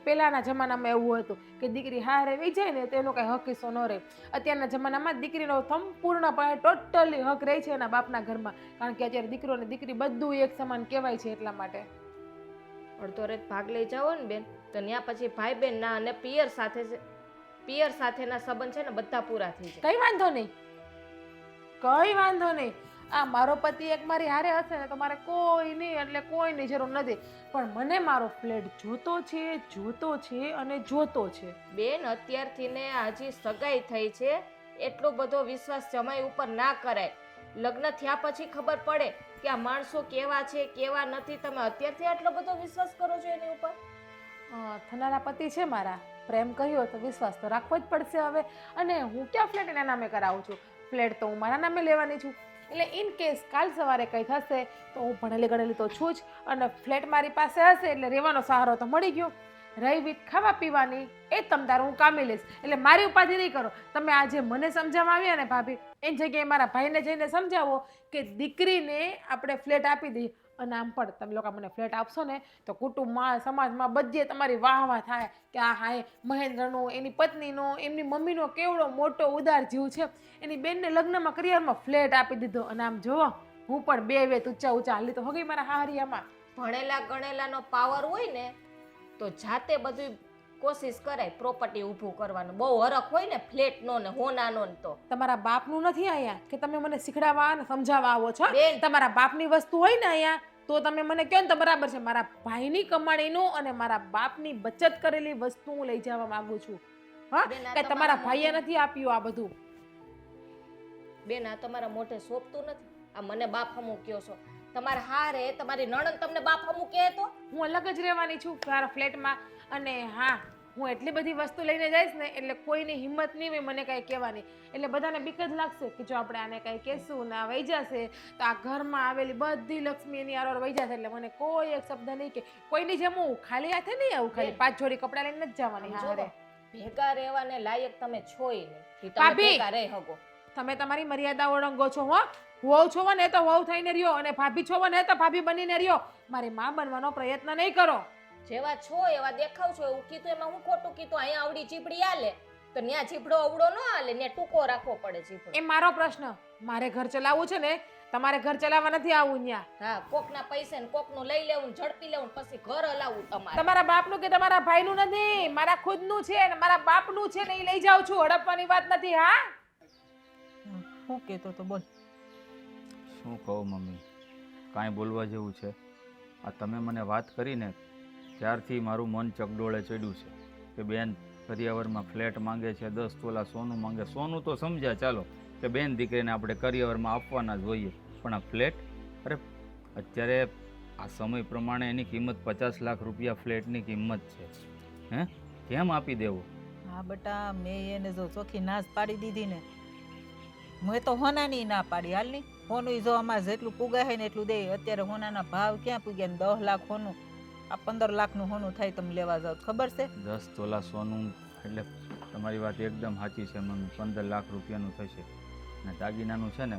પહેલાના જમાનામાં એવું હતું કે દીકરી હારે વહી જાય ને તો એનો કાંઈ હક હિસ્સો ન રહે. અત્યારના જમાનામાં દીકરીનો સંપૂર્ણપણે ટોટલી હક રહે છે એના બાપના ઘરમાં, કારણ કે અત્યારે દીકરો અને દીકરી બધું એક સમાન કહેવાય છે. એટલા માટે અડધો રેત ભાગ લઈ જાઓ ને બેન તો ત્યાં પછી ભાઈ બેન ના અને પિયર સાથેના સંબંધ છે ને બધા પૂરા થઈ જાય. કઈ વાંધો નહીં. આ મારો પતિ એક મારી હારે હશે ને તો મારે કોઈની જરૂર નથી, પણ મને મારો ફ્લેટ જોતો છે અને જોતો છે. બેન અત્યારથી ને હજી સગાઈ થઈ છે, એટલો બધો વિશ્વાસ જમાઈ ઉપર ના કરાય. લગ્ન થયા પછી ખબર પડે કે આ માણસો કેવા છે કેવા નથી. તમે અત્યારથી આટલો બધો વિશ્વાસ કરો છો એની ઉપર? થનારા પતિ છે મારા, પ્રેમ કર્યો તો વિશ્વાસ તો રાખવો જ પડશે હવે. અને હું ક્યાં ફ્લેટ એના નામે કરાવું છું? ફ્લેટ તો હું મારા નામે લેવાની છું. એટલે ઇન કેસ કાલ સવારે કંઈ થશે તો હું ભણેલી ગણેલી તો છું જ, અને ફ્લેટ મારી પાસે હશે એટલે રહેવાનો સહારો તો મળી ગયો. રહી વિત ખાવા પીવાની એ તમતાર હું કામી લઈશ. એટલે મારી ઉપાધિ નહીં કરો. તમે આજે મને સમજાવવા આવ્યા ને ભાભી, એની જગ્યાએ મારા ભાઈને જઈને સમજાવો કે દીકરીને આપણે ફ્લેટ આપી દઈએ. અને આમ પણ તમે લોકો મને ફ્લેટ આપશો ને તો કુટુંબમાં સમાજમાં બધે તમારી વાહ થાય કે આ હાય મહેન્દ્રનો, એની પત્નીનો, એમની મમ્મીનો કેવડો મોટો ઉદાર જીવ છે, એની બેનને લગ્નમાં કરિયરમાં ફ્લેટ આપી દીધો. અને આમ જોવો હું પણ 2 વેત ઊંચા હાલી તો હગી મારા હારિયામાં. ભણેલા ગણેલાનો પાવર હોય ને તો જાતે બધું કોશિશ કરાય પ્રોપર્ટી ઊભું કરવાનું. બહુ હરખ હોય ને ફ્લેટ નો ને હોનાનો ને તો તમારા બાપનું નથી અહીંયા કે તમે મને શીખડાવવા અને સમજાવવા આવો છો. બેન. તમારા બાપની વસ્તુ હોય ને અહીંયા તો તમે મને કહો ને તો બરાબર છે. મારા ભાઈની કમાણીનું અને મારા બાપની બચત કરેલી વસ્તુ હું લઈ જવા માંગુ છું. હા, બેન, આ કે તમારા તમારા ભાઈએ નથી આપ્યું આ બધું. બેન આ તમારા મોઢે સોંપતું નથી. આ મને બાપ હમું કયો છો. તમારા હારે તમારી નણંદ તમને બાપ હમું કહે તો હું અલગ જ રહેવાની છું મારા ફ્લેટમાં. અને હા, હું એટલી બધી વસ્તુ લઈને જઈશ ને એટલે કોઈની હિંમત નહીં હોય મને કાંઈ કહેવાની. એટલે બધાને બીક જ લાગશે કે જો આપણે આને કાંઈ કહેશું ને આ વહી જશે તો આ ઘરમાં આવેલી બધી લક્ષ્મી એની આરોર વહી જશે. એટલે મને કોઈ એક શબ્દ નહીં કે કોઈની જેમ હું ખાલી હાથે નહીં આવું, ખાલી 5 જોડી કપડાં લઈને નથી જવાની. જો, હારે ભેગા રહેવાને લાયક તમે છોય નહીં કે તમે ભાભી! ભેગા રહી શકો. તમે તમારી મર્યાદા ઓળંગો છો. હો વહુ છો ને તો વહુ થઈને રહ્યો અને ભાભી છો ને તો ભાભી બનીને રહ્યો. મારી માં બનવાનો પ્રયત્ન નહીં કરો. જેવા છો એવા દેખાવ છો એવું કીધું એમાં હું ખોટું કીધું? અહીંયા આવડી ચીપડી આલે તો ન્યા ચીપડો અવડો ન આલે, ન્યા ટૂંકો રાખવો પડે ચીપડો. એ મારો પ્રશ્ન. મારે ઘર ચલાવવું છે ને, તમારે ઘર ચલાવવા નથી આવવું ન્યા. હા, કોકના પૈસા ને કોકનું લઈ લેવું ને ઝડપી લેવું ને પછી ઘર હલાવવું તમારે. તમારા બાપનું કે તમારા ભાઈનું નથી, મારા ખુદનું છે અને મારા બાપનું છે ને એ લઈ જાઉં છું. હડપવાની વાત નથી. હા, શું કહેતો તો બોલ. શું કહું મમ્મી, કાંઈ બોલવા જેવું છે? આ તમે મને વાત કરીને ત્યારથી મારું મન ચકડોળે ચડ્યું છે કે બેન કરિયાવરમાં ફ્લેટ માંગે છે, 10 તોલા સોનું માંગે. સોનું તો સમજ્યા ચાલો કે બેન દીકરીને આપણે કરિયાવરમાં આપવાના જ હોઈએ, પણ આ ફ્લેટ, અરે અત્યારે આ સમય પ્રમાણે એની કિંમત 50 લાખ રૂપિયા ફ્લેટની કિંમત છે. હે, કેમ આપી દેવો? હા બેટા, મેં એને જો ચોખ્ખી ના જ પાડી દીધી ને. મેં તો હોનાની ના પાડી. હાલ નહીં, હોનું જો અમારે જેટલું પુગાય ને એટલું દે. અત્યારે હોનાના ભાવ ક્યાં પૂગ્યા ને 10 લાખ હોનું. આ 15 લાખનું હોનું થાય તમે લેવા જાવ, ખબર છે? 10 તોલા સોનું એટલે તમારી વાત એકદમ સાચી છે મમ્મી, 15 લાખ રૂપિયાનું થશે. અને દાગીનાનું છે ને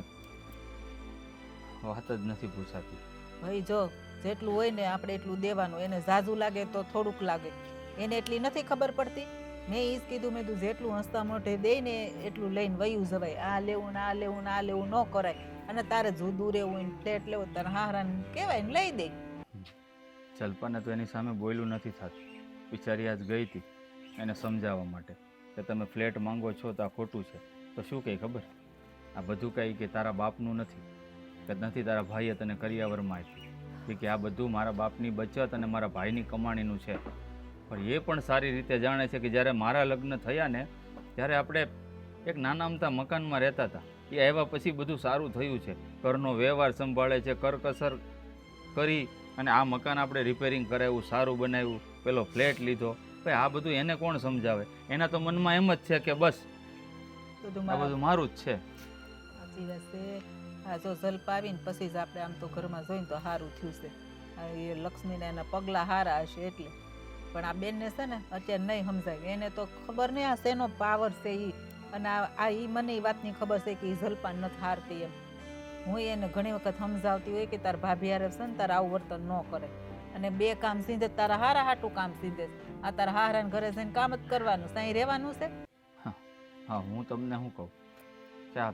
વાત જ નથી પૂછાતી. ભાઈ જો જેટલું હોય ને આપણે એટલું દેવાનું. એને ઝાઝું લાગે તો થોડુંક લાગે, એને એટલી નથી ખબર પડતી. મેં એ જ કીધું, મેં તું જેટલું હસતા મોઢે દે ને એટલું લઈને વયું જવાય. આ લેવું ને આ લેવું ને આ લેવું ન કરાય. અને તારે જુદું રહેવું હોય ને ફ્લેટ લેવું તારે હારાને કહેવાય ને લઈ દે. જલ્પાને તો એની સામે બોયલું નથી થતું. બિચારી આજ ગઈ હતી એને સમજાવવા માટે કે તમે ફ્લેટ માંગો છો તો આ ખોટું છે. તો શું કહે ખબર? આ બધું કંઈ કે તારા બાપનું નથી, કે નથી તારા ભાઈએ તને કરિયાવરમાં આપી, કે આ બધું મારા બાપની બચત અને મારા ભાઈની કમાણીનું છે. પણ એ પણ સારી રીતે જાણે છે કે જ્યારે મારા લગ્ન થયા ને ત્યારે આપણે એક નાના અમથા મકાનમાં રહેતા હતા. એ આવ્યા પછી બધું સારું થયું છે, ઘરનો વ્યવહાર સંભાળે છે, કરકસર કરી અને આ મકાન આપણે રિપેરિંગ કરાવ્યું, સારું બનાવ્યું, પેલો ફ્લેટ લીધો. ભાઈ આ બધું એને કોણ સમજાવે? એના તો મનમાં એમ જ છે કે બસ બધું આ બધું મારું જ છે. સાચી વાત છે. આ જો જલ્પ આવીને પછી જ આપણે આમ તો ઘરમાં જોઈને તો સારું થયું છે. આ એ લક્ષ્મીના એના પગલાં સારા હશે એટલે. પણ આ બેનને છે ને અત્યારે નહીં સમજાય. એને તો ખબર નહીં આ શેનો પાવર છે એ. અને આ એ મને એ વાતની ખબર છે કે એ જલપાન નથી હારતી એમ. હું એને ઘણી વખત સમજાવતી હોય કે તાર ભાભી હારે છે ને તારે આવું વર્તન ન કરે. અને 2 કામ સીધે તારા હારા હાટું કામ સીધે. આ તારા હારાને ઘરે જઈને કામ જ કરવાનું, સાંઈ રહેવાનું છે. હા, હું તમને શું કહું કે આ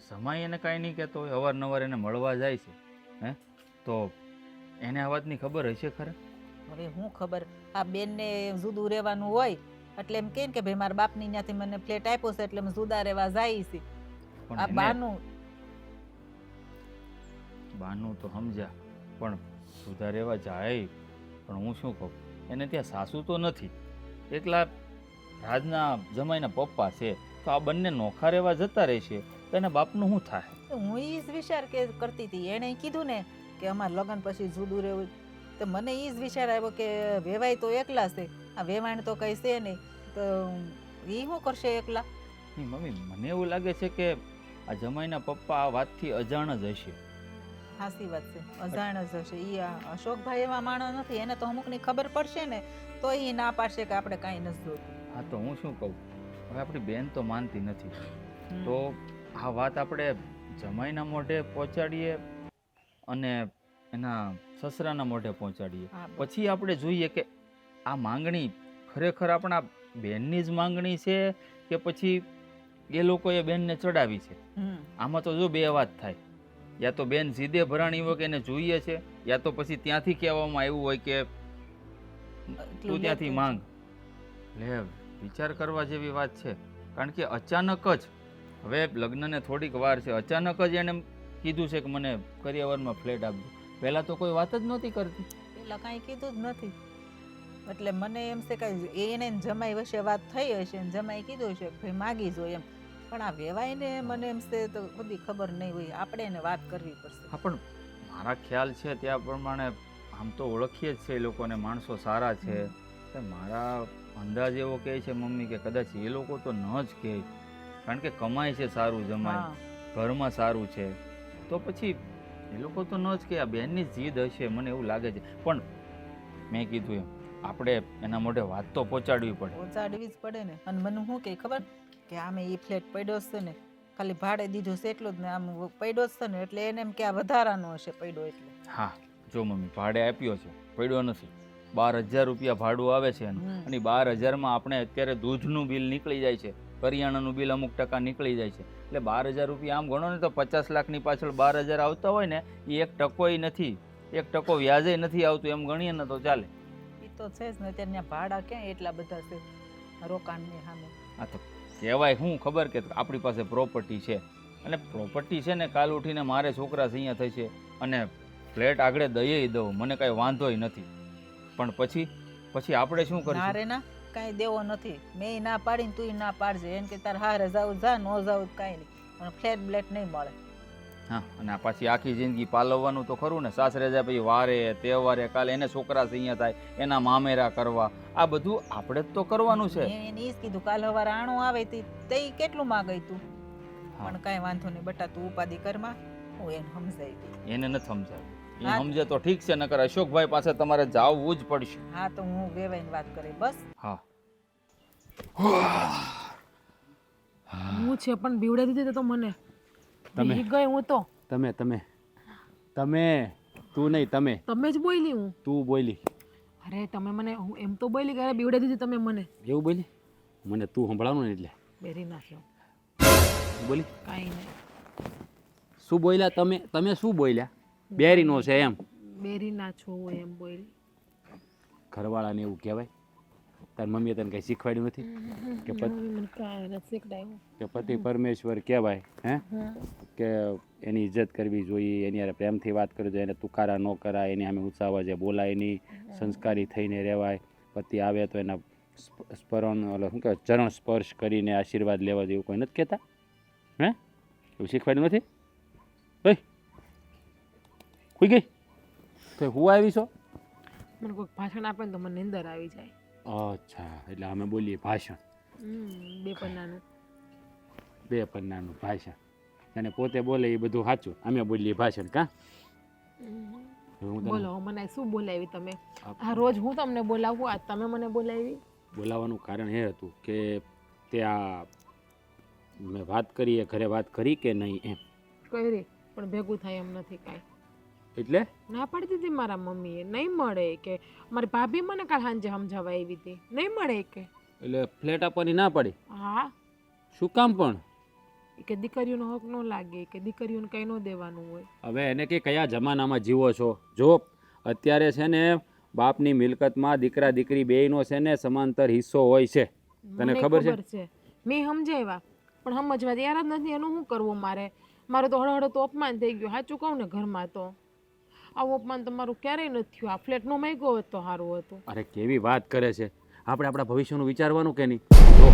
જમાઈ એને કાંઈ નહીં કહેતો હોય, અવારનવાર એને મળવા જાય છે, હે તો એને આ વાતની ખબર હશે ખરે? હવે હું ખબર, આ બેનને જુદું રહેવાનું હોય એટલે એમ કહે ને કે ભાઈ મારા બાપની ત્યાંથી મને ફ્લેટ આપ્યો છે એટલે અમે જુદા રહેવા જાય છે. આ બાનું તો સમજ્યા, પણ જુદા રહેવા જાય. પણ હું શું કહું, એને ત્યાં સાસુ તો નથી, એકલા રાજના જમાઈના પપ્પા છે. તો આ બંને નોખા રહેવા જતા રહેશે તો એના બાપનું શું થાય? હું એ જ વિચાર કરતી હતી. એણે કીધું ને કે અમારે લગ્ન પછી જુદું રહેવું, તો મને એ જ વિચાર આવ્યો કે વેવાય તો એકલા છે, આ વેવાણ તો કઈ છે નહીં, તો એ શું કરશે એકલા? નહીં મમ્મી, મને એવું લાગે છે કે આ જમાઈના પપ્પા આ વાતથી અજાણ જ હશે. સાચી વાત છે, અજાણ જ હશે. એ અશોકભાઈ એવા માણસ નથી, એને તો અમુકની ખબર પડશે ને તો એ ના પાડશે કે આપણે કાંઈ નથી જોતું. હા, તો હું શું કહું, હવે આપણી બેન તો માનતી નથી, તો આ વાત આપણે જમાઈના મોઢે પહોંચાડીએ અને એના સસરાના મોઢે પહોંચાડીએ. પછી આપણે જોઈએ કે આ માંગણી ખરેખર આપણા બેનની જ માંગણી છે કે પછી એ લોકોએ બેનને ચડાવી છે. આમાં તો જો 2 વાત થાય, યા તો બેન સીધે ભરાણી હોય કે એને જોઈએ છે, યા તો પછી ત્યાંથી કહેવામાં આવ્યું હોય કે તું ત્યાંથી માંગ. લે, વિચાર કરવા જેવી વાત છે. કારણ કે અચાનક જ હવે લગ્નને થોડીક વાર છે, અચાનક જ એને કીધું છે કે મને કરિયાવરમાં ફ્લેટ આપજો. પહેલાં તો કોઈ વાત જ નહોતી કરતી, પેલા કાંઈ કીધું જ નથી. એટલે મને એમ છે કે એને જમાઈ વચ્ચે વાત થઈ હશે ને જમાઈ કીધું હશે ભાઈ માગી જો એમ. પણ આ વેવાઈને મને એમ છે તો બધી ખબર નહીં હોય, આપણે એને વાત કરવી પડશે. હા, પણ મારા ખ્યાલ છે ત્યાં પ્રમાણે આમ તો ઓળખીએ જ છે એ લોકોને, માણસો સારા છે. મારા અંદાજ એવો કહે છે મમ્મી કે કદાચ એ લોકો તો ન જ કહે, કારણ કે કમાય છે સારું, જમાય હા ઘરમાં સારું છે, તો પછી એ લોકો તો ન જ કે આ બેનની જીદ હશે, મને એવું લાગે છે. પણ મેં કીધું એમ આપણે એના મોઢે વાત તો પહોંચાડવી પડે. પહોંચાડવી જ પડે ને. અને મને શું કે ખબર કે આમે એ ફ્લેટ પડ્યો જ છે ને, ખાલી ભાડે દીધો છે એટલું જ ને, આમ પડ્યો જ છે ને એટલે એને એમ કે આ વધારાનો હશે પડ્યો એટલે. હા જો મમ્મી, ભાડે આપ્યો છે, પડ્યો નથી. 12,000 રૂપિયા ભાડું આવે છે એનું. હમ. અને 12,000માં આપણે અત્યારે દૂધનું બિલ નીકળી જાય છે, કરિયાણાનું બિલ અમુક ટકા નીકળી જાય છે, એટલે 12,000 રૂપિયા આમ ગણો ને તો 50 લાખની પાછળ 12,000 આવતા હોય ને, એ 1% નથી, 1% વ્યાજે નથી આવતું, એમ ગણીએ ને તો ચાલે. એ તો છે જ ને. અત્યારે ત્યાં ભાડા ક્યાં એટલા બધા છે રોકાણની સામે. આ તો કહેવાય શું ખબર કે આપણી પાસે પ્રોપર્ટી છે, અને પ્રોપર્ટી છે ને કાલ ઉઠીને મારે છોકરા અહીંયા થઈ છે અને ફ્લેટ આગળ દઈએ દઉં, મને કાંઈ વાંધોય નથી. પણ પછી આપણે શું કરીશું? ના રે ના, કાંઈ દેવો નથી. મેં ના પાડીને તુંય ના પાડજે. એમ કે તાર હારે જાવ જા, નો જાવ કાંઈ નહીં, પણ ફ્લેટ બ્લેટ નહીં મળે. હા, અને પાછી આખી જિંદગી પાલવવાનું તો ખરું ને. સાસરે જાય પછી વારે તહેવારે, કાલે એને છોકરા અહીંયા થાય, એના મામેરા કરવા, આ બધું આપણે જ તો કરવાનું છે. મેં એને ઈ જ કીધું કાલ સવારે આણું આવે તે કેટલું માંગઈ તું. હા. પણ કાંઈ વાંધો નહીં બટા, તું ઉપાધિ કરમાં, હું એને સમજાવી. એને નથી સમજાવ્યું. એ હા. સમજે તો ઠીક છે, નકર અશોકભાઈ પાસે તમારે જાવવું જ પડશે. હા તો હું વેવાઈને વાત કરી બસ. હા, હું છે પણ બીવડે દીધી તો મને તમે. બી ગઈ હું તો. તમે તું નહીં, તમે જ બોલી હું. તું બોલી. અરે તમે મને હું એમ તો બોલી કે અરે બીવડે દીધી તમે મને. એવું બોલી? મને તું સંભળાવનું ને એટલે બેરી નાખ્યો બોલી. કાંઈ નહીં. શું બોલ્યા તમે શું બોલ્યા? બેરીનો છે એમ? બેરી ના છો હું એમ બોલી. ઘરવાળાને એવું કહેવાય? તાર મમ્મીએ તને કંઈ શીખવાડ્યું નથી કે મને કાંઈ નથી શીખડાયું. કે પતિ પરમેશ્વર કહેવાય? હે કે એની ઇજ્જત કરવી જોઈએ, એની હારે પ્રેમથી વાત કરવી જોઈએ, એને તુકારા ન કરાય, એની સામે ઉત્સાહ જે બોલાય નહીં, સંસ્કારી થઈને રહેવાય, પતિ આવે તો એના શું કહેવાય ચરણ સ્પર્શ કરીને આશીર્વાદ લેવા જેવું કોઈ નથી કહેતા? હે એવું શીખવાડ્યું નથી? ભાઈ હુઈ ગઈ તો હું આવી છો? મને કોઈક ભાષણ આપે ને તો મને નીંદર આવી જાય. અચ્છા, એટલે અમે બોલીએ ભાષણ. 2 પન્નાનું. 2 પન્નાનું ભાષણ. અને પોતે બોલે એ બધું સાચું, અમે બોલીએ ભાષણ. કાં બોલો મને શું બોલાવી તમે? આ રોજ હું તમને બોલાવું, આજ તમે મને બોલાવી. બોલાવાનું કારણ એ હતું કે ત્યાં મેં વાત કરી, એ ઘરે વાત કરી કે નહીં એમ. કરી પણ ભેગું થાય એમ નથી કાંઈ. એટલે ના પાડી દીધી મારા મમ્મીએ. નહીં મળે કે મારી ભાભી મને કાલ સાંજે સમજાવવા આવી હતી. નહીં મળે કે. એટલે ફ્લેટ આપવાની ના પડી? હા, શું કામ પણ? કે દીકરીઓનો હક ન લાગે, કે દીકરીઓને કંઈ ન દેવાનું હોય. હવે એને કે કયા જમાનામાં જીવો છો? જો અત્યારે છે ને બાપની મિલકતમાં દીકરા દીકરી બેયનો છે ને સમાંતર હિસ્સો હોય છે. તને મને ખબર છે? મેં સમજાવ્યા પણ સમજવા તૈયાર જ નથી. એનું શું કરવું મારે તો હળહળ તો અપમાન થઈ ગયું. સાચું કહું ને, ઘરમાં તો આવું અપમાન તમારું ક્યારેય નથી થયું. આ ફ્લેટ નો માંગ્યો હોત તો સારું હતું. અરે કેવી વાત કરે છે! આપણે આપણા ભવિષ્યનું વિચારવાનું કે નહીં? જો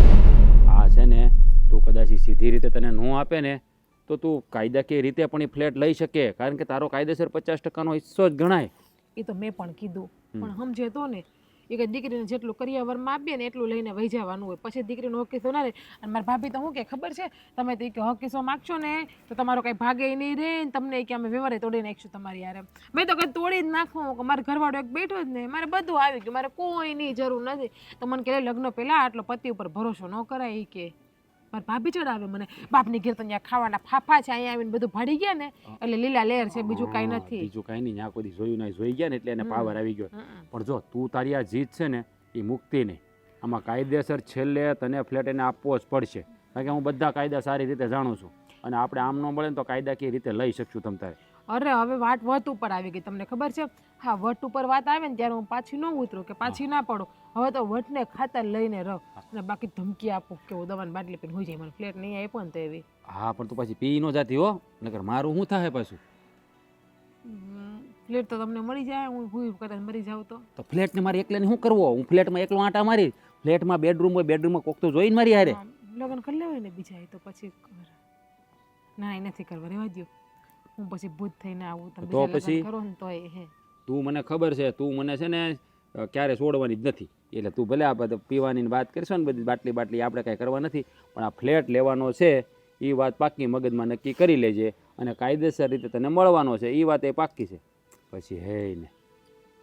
આ છે ને તું કદાચ સીધી રીતે તને ન આપે ને તો તું કાયદાકીય રીતે પણ એ ફ્લેટ લઈ શકે, કારણ કે તારો કાયદેસર 50% હિસ્સો જ ગણાય. એ તો મેં પણ કીધું, પણ સમજે તો ને. એ કે દીકરીને જેટલું કરિયાવરમાં આપીએ ને એટલું લઈને વહી જવાનું હોય, પછી દીકરીનો હક કિસ્સો ના રહે. અને મારી ભાભી તો શું કે ખબર છે, તમે તો કે હક કિસ્સો માગશો ને તો તમારો કંઈ ભાગે નહીં રહે ને તમને કે અમે વ્યવહારે તોડી નાખીશું તમારી યારે. મેં તો કંઈ તોડી જ નાખું કે મારે ઘરવાળો એક બેઠો જ નહીં, મારે બધું આવી ગયું, મારે કોઈની જરૂર નથી. તો મને કે લગ્ન પહેલાં આટલો પતિ ઉપર ભરોસો ન કરાય. એ કે મારી ભાભી ચડાવે મને, બાપની ઘેર તો ત્યાં ખાવાના ફાફા છે, અહીંયા આવીને બધું ભાડી ગયા ને એટલે લીલા લહેર છે, બીજું કાંઈ નથી. બીજું કાંઈ નહીં, ત્યાં કોઈ જોયું નહીં, જોઈ ગયા ને એટલે એને પાવર આવી ગયો. પણ જો તું તારી આ જીત છે ને એ મુક્તિ નહીં. આમાં કાયદેસર છેલ્લે તને ફ્લેટ એને આપવો જ પડશે, કારણ કે હું બધા કાયદા સારી રીતે જાણું છું, અને આપણે આમ ન મળે ને તો કાયદાકીય રીતે લઈ શકશું તમ તારે. અરે હવે વાત વટ ઉપર આવી ગઈ, તમને ખબર છે? હા, વટ ઉપર વાત આવે ને ત્યારે હું પાછી ન ઉતરું કે પાછી ના પડો. હવે તો વટને ખાતર લઈને રહો, અને બાકી ધમકી આપું કે હું દવાની બાટલી પીને હોઈ જાય, મને ફ્લેટ નહીં આપ્યો ને તો એવી. હા પણ તું પાછી પી ન જાતી હો, નકર મારું શું થાય પાછું? ફ્લેટ તો તમને મળી જાય, હું હુઈ કદાચ મરી જાઉં તો ફ્લેટને મારે એકલાને શું કરવો? હું ફ્લેટમાં એકલો આંટા મારી, ફ્લેટમાં બેડરૂમ હોય, બેડરૂમમાં કોક તો જોઈને મારી હારે લગ્ન કરી લેવાય ને બીજા. તો પછી ના એ નથી કરવા, રહેવા દો. હું પછી ભૂત થઈને આવું, તમે તો બીજા પછી લગ્ન કરો ને તોય હે. તું મને ખબર છે, તું મને છે ને ક્યારે છોડવાની જ નથી. એટલે તું ભલે આ બધું પીવાની ને વાત કરશો ને બધી બાટલી આપણે કાંઈ કરવા નથી, પણ આ ફ્લેટ લેવાનો છે એ વાત પાક્કી મગજમાં નક્કી કરી લેજે, અને કાયદેસર રીતે તને મળવાનો છે એ વાત એ પાક્કી છે. પછી હે ને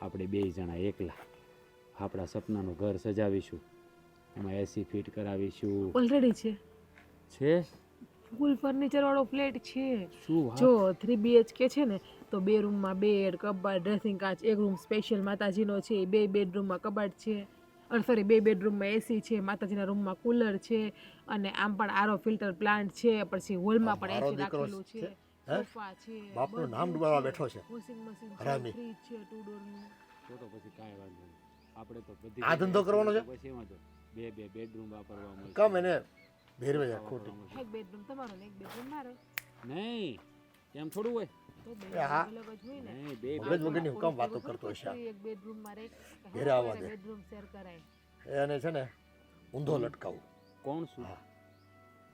આપણે 2 જણા એકલા આપણા સપનાનું ઘર સજાવીશું, એમાં એસી ફિટ કરાવીશું. ઓલરેડી છે છે ફૂલ ફર્નિચર વાળો ફ્લેટ છે. શું વાત? જો 3 BHK છે ને તો 2 રૂમમાં બેડ, કબાટ, ડ્રેસિંગ કાચ, 1 રૂમ સ્પેશિયલ માતાજીનો છે, 2 બેડરૂમમાં કબાટ છે, સોરી 2 બેડરૂમમાં એસી છે, માતાજીના રૂમમાં કુલર છે, અને આમ પણ આરો ફિલ્ટર પ્લાન્ટ છે, પછી હોલમાં પણ મારો એસી દીકરો રાખેલું છે, છે, હે? સોફા છે, બાપનું નામ ડૂબાડવા બેઠો છે વોશિંગ મશીન છે, હરામી. ફ્રીજ છે 2 ડોરનું. તો પછી કાંઈ વાંધો નહીં, આપણે તો બધી આ ધંધો કરવાનો છે? પછી એમાં તો 2 બેડરૂમ વાપરવા મળશે. કમ એને ભેરવે છે ખોટી. એક બેડરૂમ તમારો ને એક બેડરૂમ મારો, નહીં એમ થોડું હોય. તો બે એ હા. અલગ જ હોય ને. નહીં, 2 મગજ વગરની હું કામ વાતો કરતો હશે આ? એક બેડરૂમમાં રહે ઘેરે આવવા દે. બેડરૂમ શેર કરાય. એને છે ને ઊંધો લટકાવું. કોણ શું હા.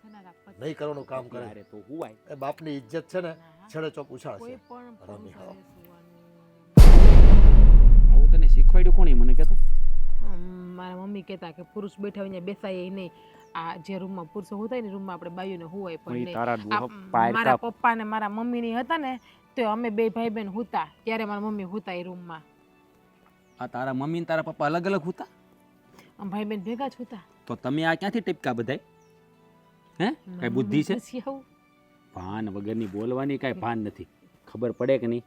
થનારા પતિ નહીં કરવાનું કામ કરે. અરે તો હુવાય. એ બાપની ઇજ્જત છે ને છેડે ચોક કોઈ ઉછાળશે. પણ હરામી પુરુષ હાવ. સુવાનું. આવું તને શીખવાડ્યું કોણે મને કહેતો? મારા મમ્મી કહેતા કે પુરુષ બેઠા હોય બેસાય નહીં. આ જે રૂમમાં પુરુષો હોતા ને રૂમમાં આપણે બાયુને હુવાય પણ ઈ નહીં. તારા આ દુહો પાયર મારા કાપ. પપ્પા ને મારા મમ્મી ની હતા ને તો અમે 2 ભાઈ બહેન હુતા ત્યારે મારા મમ્મી હુતા એ રૂમમાં. આ તારા મમ્મી ને તારા પપ્પા અલગ અલગ હતા? આમ ભાઈ બહેન ભેગા જ હુતા. તો તમે આ ક્યાંથી ટીપકા બધાય? હે કઈ બુદ્ધિ છે? પછી આવું ભાન વગરની બોલવાની કાંઈ ભાન નથી. ખબર પડે કે નહીં?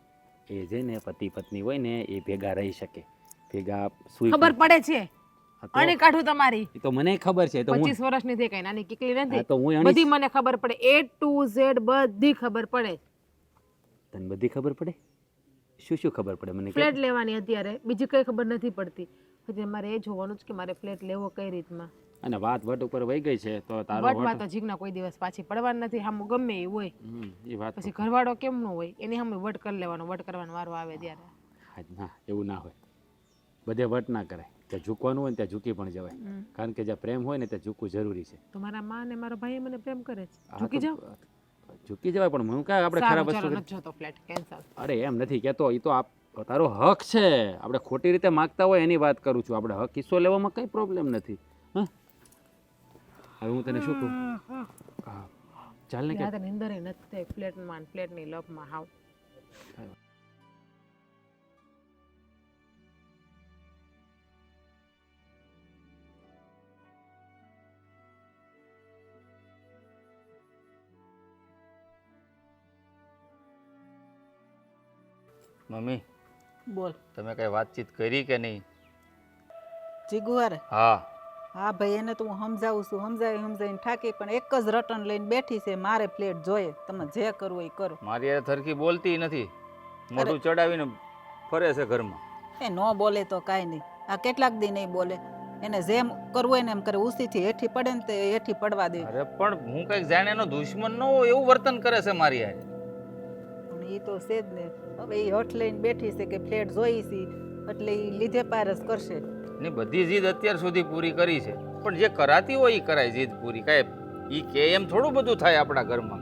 એ જે ને પતિ પત્ની હોય ને એ ભેગા રહી શકે, ભેગા સુઈ ખબર પડે છે. હા તો- અણી કાઢું તમારી એ તો મને ખબર છે. તો હું 25 વર્ષની થઈ કઈ નાની કીકલી હા નથી. તો હું બધી મને ખબર પડે A to Z બધી ખબર પડે. તને બધી ખબર પડે? શું શું ખબર પડે મને કે? ફ્લેટ લેવાની અત્યારે બીજી કઈ ખબર નથી પડતી. હજી મારે એ જોવાનું છે કે મારે ફ્લેટ લેવો કઈ રીતમાં. અને વાત વટ ઉપર વહી ગઈ છે તો તારો વટમાં તો જીગના કોઈ દિવસ પાછી પડવાની નથી. હામું ગમે એ હોય એ વાત પછી ઘરવાળો કેમ નો હોય એની સામે વટ કરી લેવાનો. વટ કરવાનો વારો આવે ત્યારે. હા, ના એવું ના હોય. બધે વટ ના કરાય. ત્યાં ઝૂકવાનું હોય ને ત્યાં ઝૂકી પણ જવાય. કારણ કે જ્યાં પ્રેમ હોય ને ત્યાં ઝૂકવું જરૂરી છે. તો મારા માં ને મારો ભાઈ મને પ્રેમ કરે છે. આ ઝૂકી તો- જાવ. ઝૂકી જવાય પણ હું કાંઈ આપણે સારું, ખરાબ ચાલો, વસ્તુ નથી જોતો ફ્લેટ કેન્સલ. અરે એમ નથી કહેતો. એ તો તારો હક છે. આપણે ખોટી રીતે માગતા હોય એની વાત કરું છું. આપણે હક હિસ્સો લેવામાં કંઈ પ્રોબ્લેમ નથી. હા હવે હું તને શું કહું? હા, ચાલ ને કે રાતે નીંદર ય નથી થઈ ફ્લેટમાં ફ્લેટની લપમાં હાવ. મમ્મી બોલ તમે કઈ વાતચીત કરી કે નહીં? જીગુવાર હા. હા ભાઈ એને તો હું સમજાવું છું, સમજાવીને થાકી પણ એક જ રટન લઈને બેઠી છે. મારે ફ્લેટ જોઈએ, તમે જે કરવું એ કરો. મારી યાર થરકી બોલતી નથી, મોઢું ચડાવીને ફરે છે ઘરમાં. એ ન બોલે તો કાંઈ નહીં. આ કેટલાક દી નહીં બોલે. એને જેમ કરવું હોય ને એમ કરે. ઉસીથી હેઠી પડે ને તે હેઠી પડવા દે. અરે પણ હું કઈક જાણે એનો દુશ્મન ન હોય એવું વર્તન કરે છે મારી યાર. પણ એ તો છે જ ને. હવે એ હઠ લઈને બેઠી છે કે ફ્લેટ જોઈ છે એટલે એ લીધે પારસ કરશે. ને બધી જીદ અત્યાર સુધી પૂરી કરી છે, પણ જે કરાતી હોય એ કરાય જીદ પૂરી. કાંઈ ઈ કે એમ થોડું બધું થાય આપણા ઘરમાં.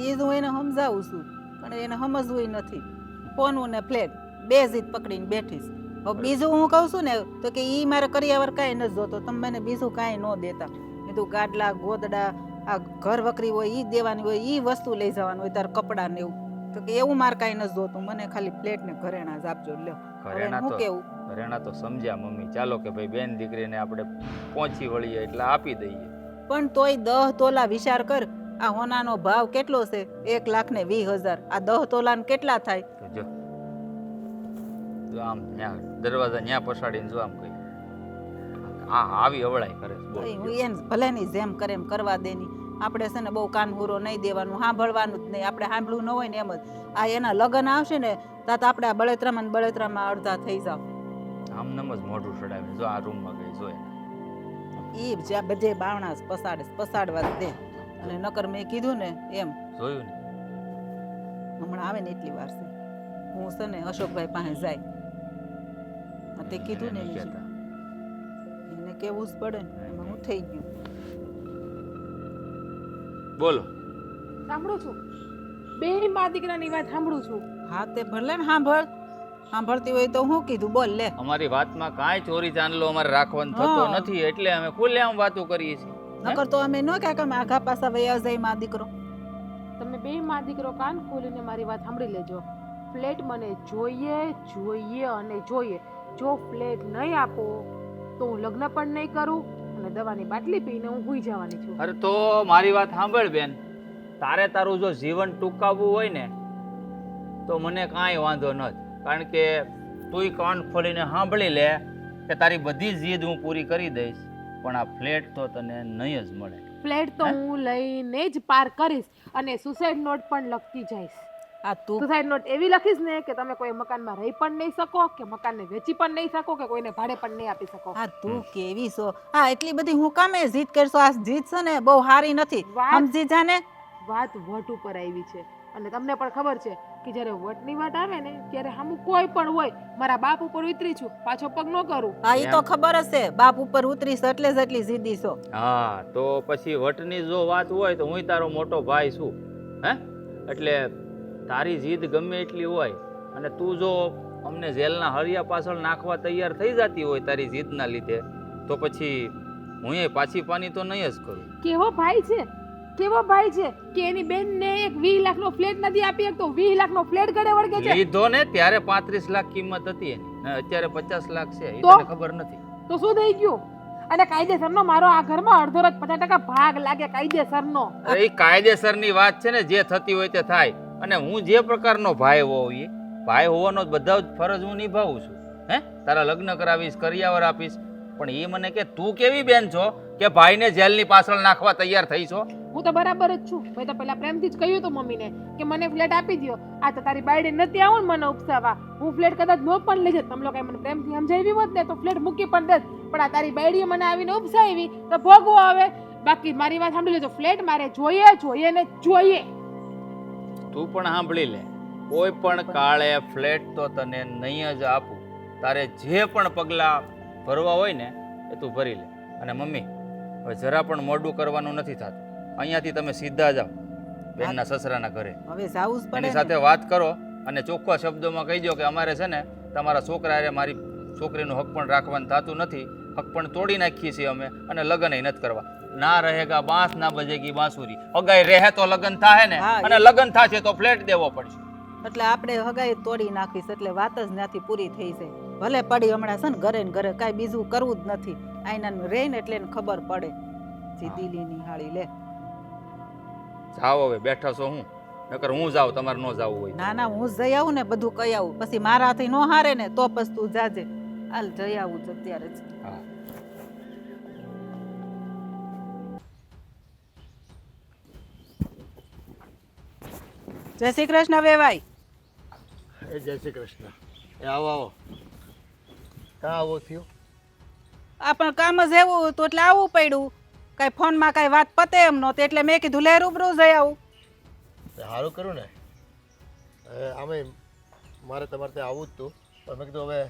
એ જ હું એને સમજાવું છું પણ એને સમજવું નથી. ફોનનું ને ફ્લેટ બે જીદ પકડીને બેઠીશ. હવે બીજું હું કહું છું ને તો કે ઈ મારે કરિયાવર કાંઈ નથી જોતો, તમે મને બીજું કાંઈ ન દેતા. કીધું ગાડલા ગોદડા આ ઘર વકરી હોય ઈ દેવાની હોય, ઈ વસ્તુ લઈ જવાનું હોય, તાર કપડાં ને એવું. તો કે એવું મારે કાંઈ નથી જોતું, મને ખાલી પ્લેટ ને ઘરેણા જ આપજો. લ્યો હવે ઘરેણા હું તો કેવું. ઘરેણા તો સમજ્યા મમ્મી. ચાલો કે ભાઈ બેન દીકરીને આપણે પહોંચી વળીએ એટલે આપી દઈએ. પણ તોય 10 તોલા વિચાર કર. આ હોનાનો ભાવ કેટલો છે? 1,20,000. આ 10 તોલાને કેટલા થાય? તો જો આમ ન્યા દરવાજા ન્યા પછાડીને જો આમ કઈ આ આવી અવળાઈ કરે છે. બોલ. હું એને ભલે ની જેમ કરે એમ કરવા દેની. આપણે છે ને બહુ કાનહુરો નહીં દેવાનું, સાંભળવાનું જ નહીં. આપણે સાંભળવું ન હોય ને એમ જ. આ એના લગ્ન આવશે ને તાત આપણે આ બળેતરામાં ને બળેતરામાં અડધા થઈ જાવ. આમ નમ જ મોઢું ચડાવીને જો આ રૂમમાં ગઈ જોઈ. ઈ જ્યાં બધે બાવણા પસાડવા જ દે. અને નકર મેં કીધું ને એમ જોયું ને હમણાં આવે ને એટલી વાર છે. હું છે ને અશોકભાઈ પાસે જાય. આ તે કીધું ને એને ઈ જ. કહેતા. એને કેવું જ પડે ને. એમાં હું થઈ ગયું. બોલો. સાંભળું છું બે મા દીકરાની વાત સાંભળું છું. હા તે ભલે ને સાંભળ. સાંભળતી હોય તો હું કીધું બોલ લે. અમારી વાતમાં કાંઈ ચોરી ચાંદલો અમારે રાખવાનો થતો હા. નથી એટલે અમે ખુલ્લેઆમ વાતો કરીએ છીએ નકર તો અમે ન ક્યાંક અમે આઘા પાછા વયા જાય માં દીકરો. તમે બે માં દીકરો કાન ખોલીને મારી વાત સાંભળી લેજો. ફ્લેટ મને જોઈએ જોઈએ અને જોઈએ. જો ફ્લેટ નહીં આપો તો હું લગ્ન પણ નહીં કરું અને દવાની બાટલી પીને હું સૂઈ જવાની છું. અરે તો મારી વાત સાંભળ બેન, તારે તારું જો જીવન ટૂંકાવવું હોય ને તો મને કાંઈ વાંધો નથી, કારણ કે તુંય કાન ખોલીને સાંભળી લે કે તારી બધી જીદ હું પૂરી કરી દઈશ, પણ આ ફ્લેટ તો તને નહીં જ મળે. ફ્લેટ તો હું લઈને જ પાર કરીશ અને સુસાઇડ નોટ પણ લખતી જઈશ. આ તું સુસાઇડ નોટ એવી લખીશ ને કે તમે કોઈ મકાનમાં રહી પણ નહીં શકો, કે મકાનને વેચી પણ નહીં શકો, કે કોઈને ભાડે પણ નહીં આપી શકો. આ તું કેવી છો? હા એટલી બધી હું કામે જીદ કરશો? આ જીદ છે ને બહુ સારી નથી, વાત- સમજી જાને. વાત વટ ઉપર આવી છે અને તમને પણ ખબર છે કે જ્યારે વટની વાત આવે ને ત્યારે સામું કોઈ પણ હોય, મારા બાપ ઉપર ઉતરી છું, પાછો પગ ન કરું. હા એ તો ખબર જ છે, બાપ ઉપર ઉતરીશ એટલે જ એટલી જીદી છો. હા તો પછી વટની જો વાત હોય તો હું તારો મોટો ભાઈ છું, હે? એટલે તારી જીદ ગમે એટલી હોય અને તું જો અમને જેલના હળિયા પાછળ નાખવા તૈયાર થઈ જતી હોય તારી જીદના લીધે, તો પછી હું એ પાછી પાની તો નહીં જ કરું. કેવો ભાઈ છે, કેવો ભાઈ છે કે એની બેનને એક 20 લાખનો ફ્લેટ નથી આપી શકતો, 20 લાખનો ફ્લેટ ગળે વળગે છે. લીધો ને ત્યારે 35 લાખ કિંમત હતી એની, ને અત્યારે 50 લાખ છે, એ તો? તને ખબર નથી. તો શું થઈ ગયું? અને કાયદેસરનો મારો આ ઘરમાં અડધો જ 50% ભાગ લાગે કાયદેસરનો. અરે એ કાયદેસરની વાત છે ને, જે થતી હોય તે થાય. અને હું જે પ્રકારનો ભાઈ હોઉં, ભાઈ હોવાનો બધા જ ફરજ હું નિભાવું છું. હે, તારા લગ્ન કરાવીશ, કરિયાવર આપીશ, પણ એ મને કે તું કેવી બેન છો કે ભાઈને જેલની પાછળ નાખવા તૈયાર થઈ છો? હું તો બરાબર જ છું. મેં તો પેલા પ્રેમથી જ કહ્યું હતું મમ્મીને કે મને ફ્લેટ આપી દો. આ તો તારી બાયડે નથી આવું ને મને ઉપસાવા, હું ફ્લેટ કદાચ નો પણ લઈ જત. તમે લોકો મને પ્રેમથી સમજાવી હોત ને તો ફ્લેટ મૂકી પણ દેત, પણ આ તારી બાયડીએ મને આવીને ઉપસાવી તો ભોગવો આવે. બાકી મારી વાત સાંભળી લેજો, ફ્લેટ મારે જોઈએ જોઈએ ને જોઈએ. તું પણ સાંભળી લે, કોઈ પણ કાળે ફ્લેટ તો તને નહીં જ આપું. તારે જે પણ પગલાં ભરવા હોય ને એ તું ભરી લે. અને મમ્મી, હવે જરા પણ મોડું કરવાનું નથી થતું, અહીંયાથી તમે સીધા જાઓ બેનના સસરાના ઘરે, હવે જાવું જ પડે એની ને. સાથે વાત કરો અને ચોખ્ખા શબ્દોમાં કહી દો કે અમારે છે ને તમારા છોકરા હારે મારી છોકરીનું હક પણ રાખવાનું થતું નથી, હક પણ તોડી નાખીએ છીએ અમે, અને લગ્ન નથી કરવા. ના રહેગા બાંસ ના બજેગી બાંસુરી, અગાઈ રહે તો લગ્ન થાય ને, હા, અને લગ્ન થશે તો ફ્લેટ દેવો પડશે. એટલે આપણે હગાઈ તોડી નાખીશ એટલે વાત જ ત્યાંથી પૂરી થઈ જાય. ભલે પડી હમણાં છે ને ઘરે ને ઘરે, કાંઈ બીજું કરવું જ નથી. આઈનાનું રહે ને એટલે એને ખબર પડે. જીદીલી નિહાળી લે. જાઓ હવે, બેઠા છો હું, નકર હું જાઉં, તમારે ન જાવું હોય. ના ના હું જ જઈ આવું ને, બધું કહી આવું. પછી મારાથી નો હારે ને તો પછી તું જાજે. હાલ જઈ આવું જ અત્યારે જ. હા. જય શ્રી કૃષ્ણ વેવાઈ. એ જય શ્રી કૃષ્ણ. એ આવો આવો. કાં આવો થયો? આ પણ કામ જ એવું હતું એટલે આવવું પડ્યું. કાંઈ ફોનમાં કાંઈ વાત પતે એમ નહોતી એટલે મેં કીધું લે રૂબરૂ જઈ આવું. સારું કર્યું ને. આમે મારે તમારે ત્યાં આવવું જ હતું, પણ મેં કીધું હવે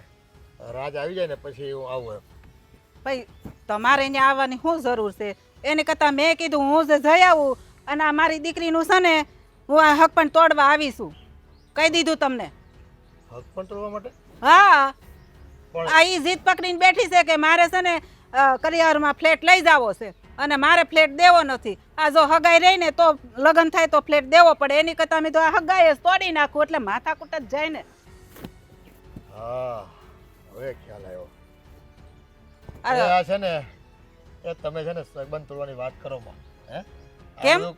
રાજ આવી જાય ને પછી હું આવું એમ. ભાઈ તમારે અહીંયા આવવાની શું જરૂર છે? એની કરતાં મેં કીધું હું જ જઈ આવું, અને આ મારી દીકરીનું છે ને હું આ હક પણ તોડવા આવીશું. કહી દીધું તમને. હક પણ તોડવા માટે? હા, પણ આ ઈ જીદ પકડીને બેઠી છે કે મારે છે ને કરિયાવરમાં ફ્લેટ લઈ જાવો છે અને મારે ફ્લેટ દેવો નથી. આ જો હગાઈ રહી ને તો લગ્ન થાય તો ફ્લેટ દેવો પડે, એની કરતાં મેં તો આ હગાઈ જ તોડી નાખું એટલે માથાકૂટ જ જાય ને. હા, હવે ખ્યાલ આવ્યો. આ આ છે ને એ તમે છે ને સંબંધ તોડવાની વાત કરો માં, હે? આ કેમ? બધું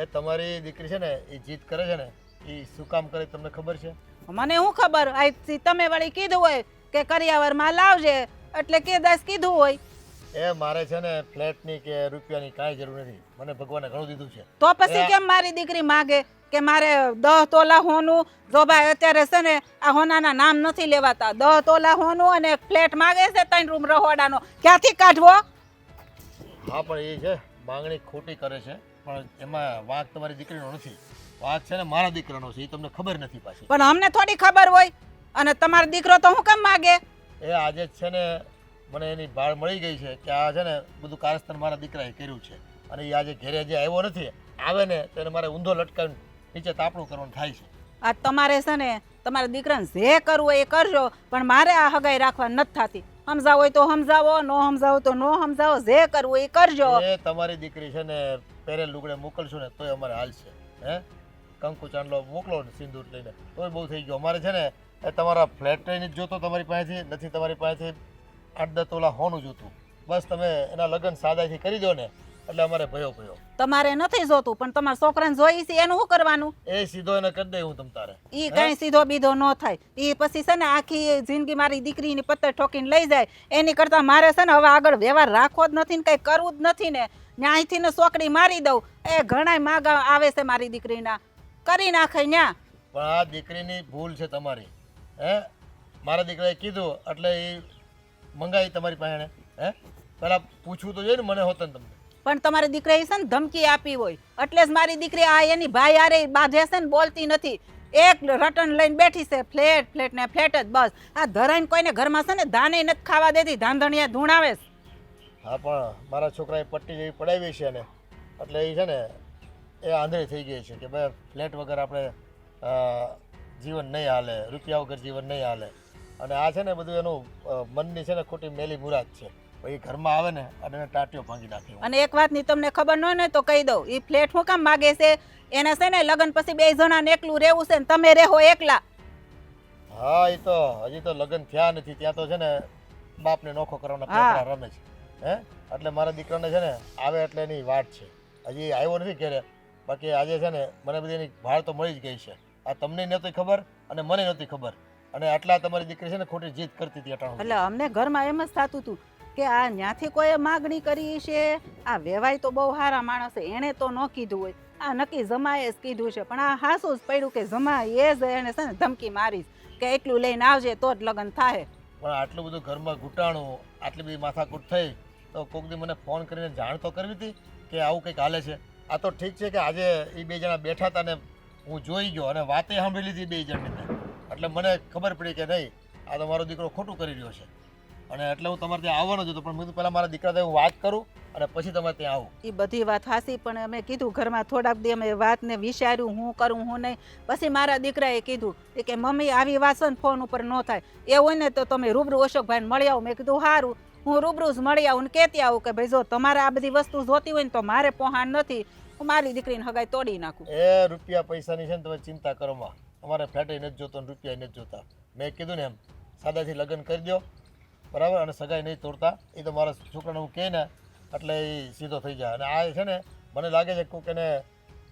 એ તમારી દીકરી છે ને એ જીદ કરે છે ને, એ શું કામ કરે તમને ખબર છે? મને શું ખબર, આ તમે વળી કીધું હોય કે કરિયાવરમાં લાવજે એટલે કે દાસ કીધું હોય. એ મારે છે ને ફ્લેટની કે રૂપિયાની કાંઈ જરૂર નથી, મને ભગવાને ઘણું દીધું છે. તો પછી કેમ મારી દીકરી માગે કે મારે 10 તોલા હોનું? જો ભાઈ અત્યારે છે ને આ હોનાના નામ નથી લેવાતા. 10 તોલા હોનું અને ફ્લેટ માગે છે 3 રૂમ રહોડાનો, ક્યાંથી કાઢવો? હા પણ એ છે માંગણી ખોટી કરે છે, પણ એમાં વાંક તમારી દીકરીનો નથી, વાંક છે ને મારા દીકરાનો છે. એ તમને ખબર નથી પાછી. પણ અમને થોડી ખબર હોય. અને તમારો દીકરો તો હું કેમ માગે? એ આજે જ છે ને મને એની ભાળ મળી ગઈ છે કે આ છે ને બધું કારસ્તાન મારા દીકરાએ કર્યું છે, અને એ આજે ઘરે જે આવ્યો નથી, આવે ને તો એને મારે ઊંધો લટકાવીને નીચે તાપણું કરવાનું થાય છે. આ તમારે છે ને તમારા દીકરાને જે કરવું હોય એ કરજો, પણ મારે આ હગાઈ રાખવા નથી થતી. સમજાવો હોય તો સમજાવો, નો સમજાવો તો નો સમજાવો, જે કરવું હોય એ કરજો. એ તમારી દીકરી છે ને પહેરે લુગડે મોકલશું ને તોય અમારે હાલશે. હે કંકુ ચાંદલો મોકલો ને સિંદૂર લઈને તોય બહુ થઈ ગયો. અમારે છે ને એ તમારા ફ્લેટ લઈને જ જોતો તમારી પાસેથી નથી, તમારી પાસેથી 8-10 તોલા હોનું જોતું. બસ તમે એના લગ્ન સાદાઈથી કરી દો ને એટલે અમારે ભયો. તમારે નથી જોતું, પણ તમારા છોકરાને જોઈ છે એનું શું કરવાનું? એ સીધો એને કરી દે હું તમ તારે. ઈ કઈ સીધો બીધો ન થાય. ઈ પછી છે ને આખી જિંદગી મારી દીકરીની પત્તર ઠોકીને લઈ જાય. એની કરતા મારે છે ને હવે આગળ વ્યવહાર રાખવો જ નથી ને કઈ કરવું જ નથી ને. ન્યાયથી ને સોકડી મારી દઉં. એ ઘણાય માગા આવે છે મારી દીકરીના, કરી નાખે ન્યા. પણ આ દીકરીની ભૂલ છે તમારી. હે મારા દીકરાએ કીધું એટલે એ મંગાવી તમારી પાસે. હે પેલા પૂછવું તો જોઈએ ને મને હોત ને તમને. પણ તમારી દીકરાએ છે ને ધમકી આપી હોય એટલે જ મારી દીકરી આ એની ભાઈ આરે બાંધે છે ને બોલતી નથી. એક રટન લઈને બેઠી છે, ફ્લેટ ને ફ્લેટ જ બસ. આ ધરાઈને કોઈને ઘરમાં છે ને ધાને નથી ખાવા દેતી, ધાંધણિયા ધૂણાવે છે. હા પણ મારા છોકરાએ પટ્ટી જેવી પડાવી છે ને એટલે એ છે ને એ આંધળી થઈ ગઈ છે કે ભાઈ ફ્લેટ વગર આપણે જીવન નહીં હાલે, રૂપિયા વગર જીવન નહીં હાલે. અને આ છે ને બધું એનું મનની છે ને ખોટી મેલી મુરાદ છે. એ ઘરમાં આવે ને અને એને ટાટીઓ ભાંગી નાખે. અને એક વાતની તમને ખબર ન હોય ને તો કહી દઉં, એ ફ્લેટ શું કામ માગે છે? એને છે ને લગ્ન પછી 2 જણાને એકલું રહેવું છે ને તમે રહો એકલા. હા એ તો હજી તો લગ્ન થયા નથી ત્યાં તો છે ને બાપને નોખો કરવાના પેપરા રમે છે. હે એટલે મારા દીકરાને છે ને આવે એટલે એની વાટ છે. હજી આવ્યો નથી ઘરે, બાકી આજે છે ને મને બધી એની ભાળ તો મળી જ ગઈ છે. આ તમને નહોતી ખબર અને મને નહોતી ખબર, અને આટલા તમારી દીકરી છે ને ખોટી જીદ કરતી હતી અટાણું. એટલે અમને ઘરમાં એમ જ થતું હતું કે આ ન્યાથી કોઈ માગણી કરી છે. આ વેવાય તો બહુ સારા માણસ છે, એણે તો ન કીધું હોય, આ નક્કી જમાએ જ કીધું છે. પણ આ હાસું જ પડ્યું કે જમા એ જ એને છે ને ધમકી મારીશ કે એટલું લઈને આવજે તો જ લગ્ન થાય. પણ આટલું બધું ઘરમાં ઘૂંટાણું, આટલી બધી માથાકૂટ થઈ તો કોક દી મને ફોન કરીને જાણ તો કરવી હતી કે આવું કંઈક હાલે છે. આ તો ઠીક છે કે આજે એ 2 જણા બેઠા હતા ને હું જોઈ ગયો અને વાતે સાંભળી લીધી 2 જણની, એટલે મને ખબર પડી કે નહીં આ તો મારો દીકરો ખોટું કરી રહ્યો છે. અને એટલે હું તમારે ત્યાં આવવાનો જ હતો, પણ મેં પહેલાં મારા દીકરા સાથે હું વાત કરું અને પછી તમારે ત્યાં આવું. એ બધી વાત હાસી, પણ અમે કીધું ઘરમાં થોડાક દી અમે વાતને વિચાર્યું હું કરું હું નહીં. પછી મારા દીકરાએ કીધું કે મમ્મી આવી વાત છે ને ફોન ઉપર ન થાય, એ હોય ને તો તમે રૂબરૂ અશોકભાઈને મળી આવો. મેં કીધું સારું, હું રૂબરૂ જ મળી આવું ને કહેતી આવું કે ભાઈ જો તમારે આ બધી વસ્તુ જોતી હોય ને તો મારે પહોંચ નથી, હું મારી દીકરીને હગાઈ તોડી નાખું. એ રૂપિયા પૈસાની છે ને તમે ચિંતા કરો માં, અમારે ફેટે નથી જોતો ને રૂપિયા નથી જોતા. મેં કીધું ને એમ સાદાથી લગ્ન કરી દો બરાબર, અને સગાઈ નહીં તોડતા. એ તો મારા છોકરાને હું કહે ને એટલે એ સીધો થઈ જાય. અને આ છે ને મને લાગે છે કોઈક એને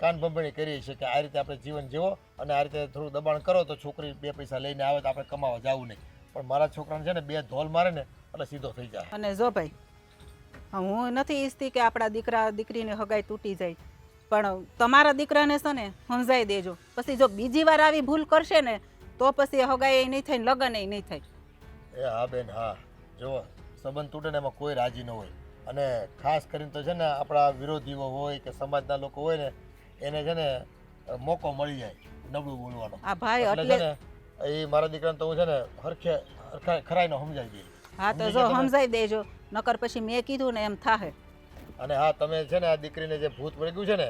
કાન ભંભણી કરી છે કે આ રીતે આપણે જીવન જીવો અને આ રીતે થોડું દબાણ કરો તો છોકરી 2 પૈસા લઈને આવે તો આપણે કમાવા જવું નહીં. પણ મારા છોકરાને છે ને 2 ધોલ મારે ને એટલે સીધો થઈ જાય. અને જો ભાઈ હું નથી ઈચ્છતી કે આપણા દીકરા દીકરીની હગાઈ તૂટી જાય, પણ તમારા દીકરાને છે ને સમજાઈ દેજો. પછી જો બીજી વાર આવી ભૂલ કરશે ને તો પછી હગાઈ નહીં થાય ને લગ્ન નહીં થાય. એ હા બેન હા, જુઓ સંબંધ તૂટે ને એમાં કોઈ રાજી ન હોય. અને ખાસ કરીને તો છે ને આપણા વિરોધીઓ હોય કે સમાજના લોકો હોય ને એને છે ને મોકો મળી જાય નબળું બોલવાનો. આ ભાઈ એટલે છે ને એ મારા દીકરાને તો હું છે ને ખરાઈને સમજાવી દઈએ. હા તો જો સમજાઈ દેજો, નકર પછી મેં કીધું ને એમ થાહે. અને હા તમે છે ને આ દીકરીને જે ભૂત વળગ્યું છે ને